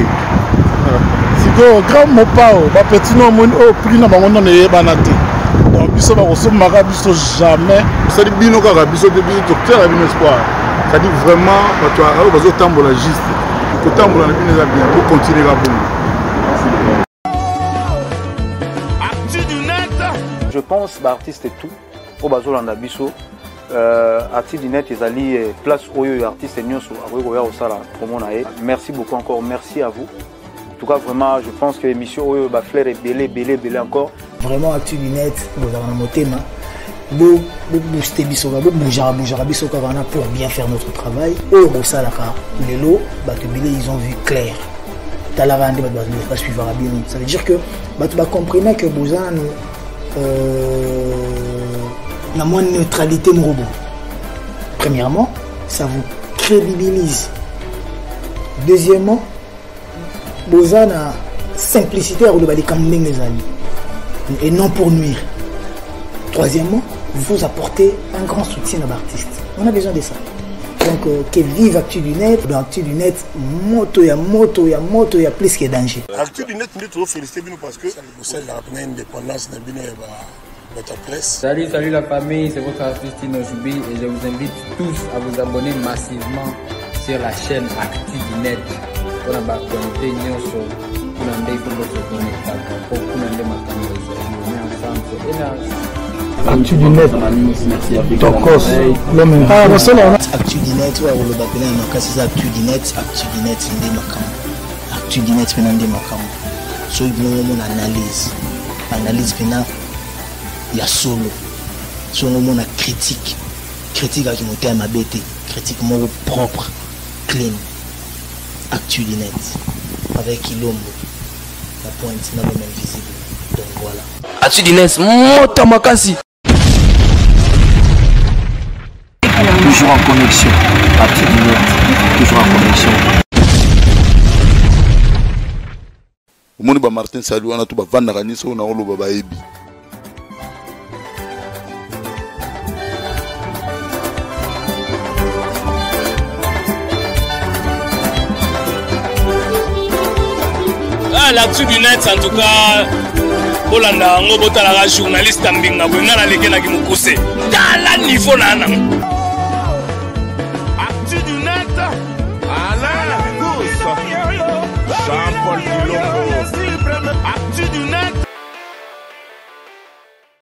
siko grand Mopao ba petit no mon au prix na bango na yebanate donc biso ba kosomaka biso jamais ça dit bino kaka biso de bino docteur à bino espoir. Ça dit vraiment, toi, vas-y tambola juste. Le tambola bien pour continuer à bon. Je pense que l'artiste est tout. Au bazo landa biso, artiste du net, ils allaient place au artiste nyoso. Merci beaucoup encore, merci à vous. En tout cas, vraiment, je pense que l'émission Oyo Bafler est belé encore. Vraiment, artiste du net, vous avez un thème. Vous boostez bisoka, vous bougez bisoka pour bien faire notre travail. Au Rosalaka, les lots, ils ont vu clair. Ça veut dire que vous comprenez que vous avez la moins neutralité de robot. Premièrement, ça vous crédibilise. Deuxièmement, vous avez la simplicité et non pour nuire. Troisièmement, vous apportez un grand soutien à l'artiste. On a besoin de ça. Donc, que vive Actu du Net. Dans Actu du Net, moto, il y a plus que danger. Actu du Net, nous devons féliciter parce que c'est la indépendance de notre presse. Salut la famille, c'est votre artiste Inojubi et je vous invite tous à vous abonner massivement sur la chaîne Actu du Net. On a connecté sur Actu du Net, Tokos, l'homme Actu du Net, Actu du Net, Actu du Net, so mon analyse pena ya solo, so mon critique à qui monte à ma bête, critique mon propre, clean, Actu du Net, avec Ilombo, la pointe n'a même visible, donc voilà. Actu du Net, mota makasi. Toujours en connexion. Actu du Net, toujours en connexion. Au monde de Martin Salou, on a tout bavandaganiso, on a olo baba ebi. l'actu du net en tout cas bolanda ngo botalaka journaliste mbinga boye nga nalekenaki mokuse tala niveau na nango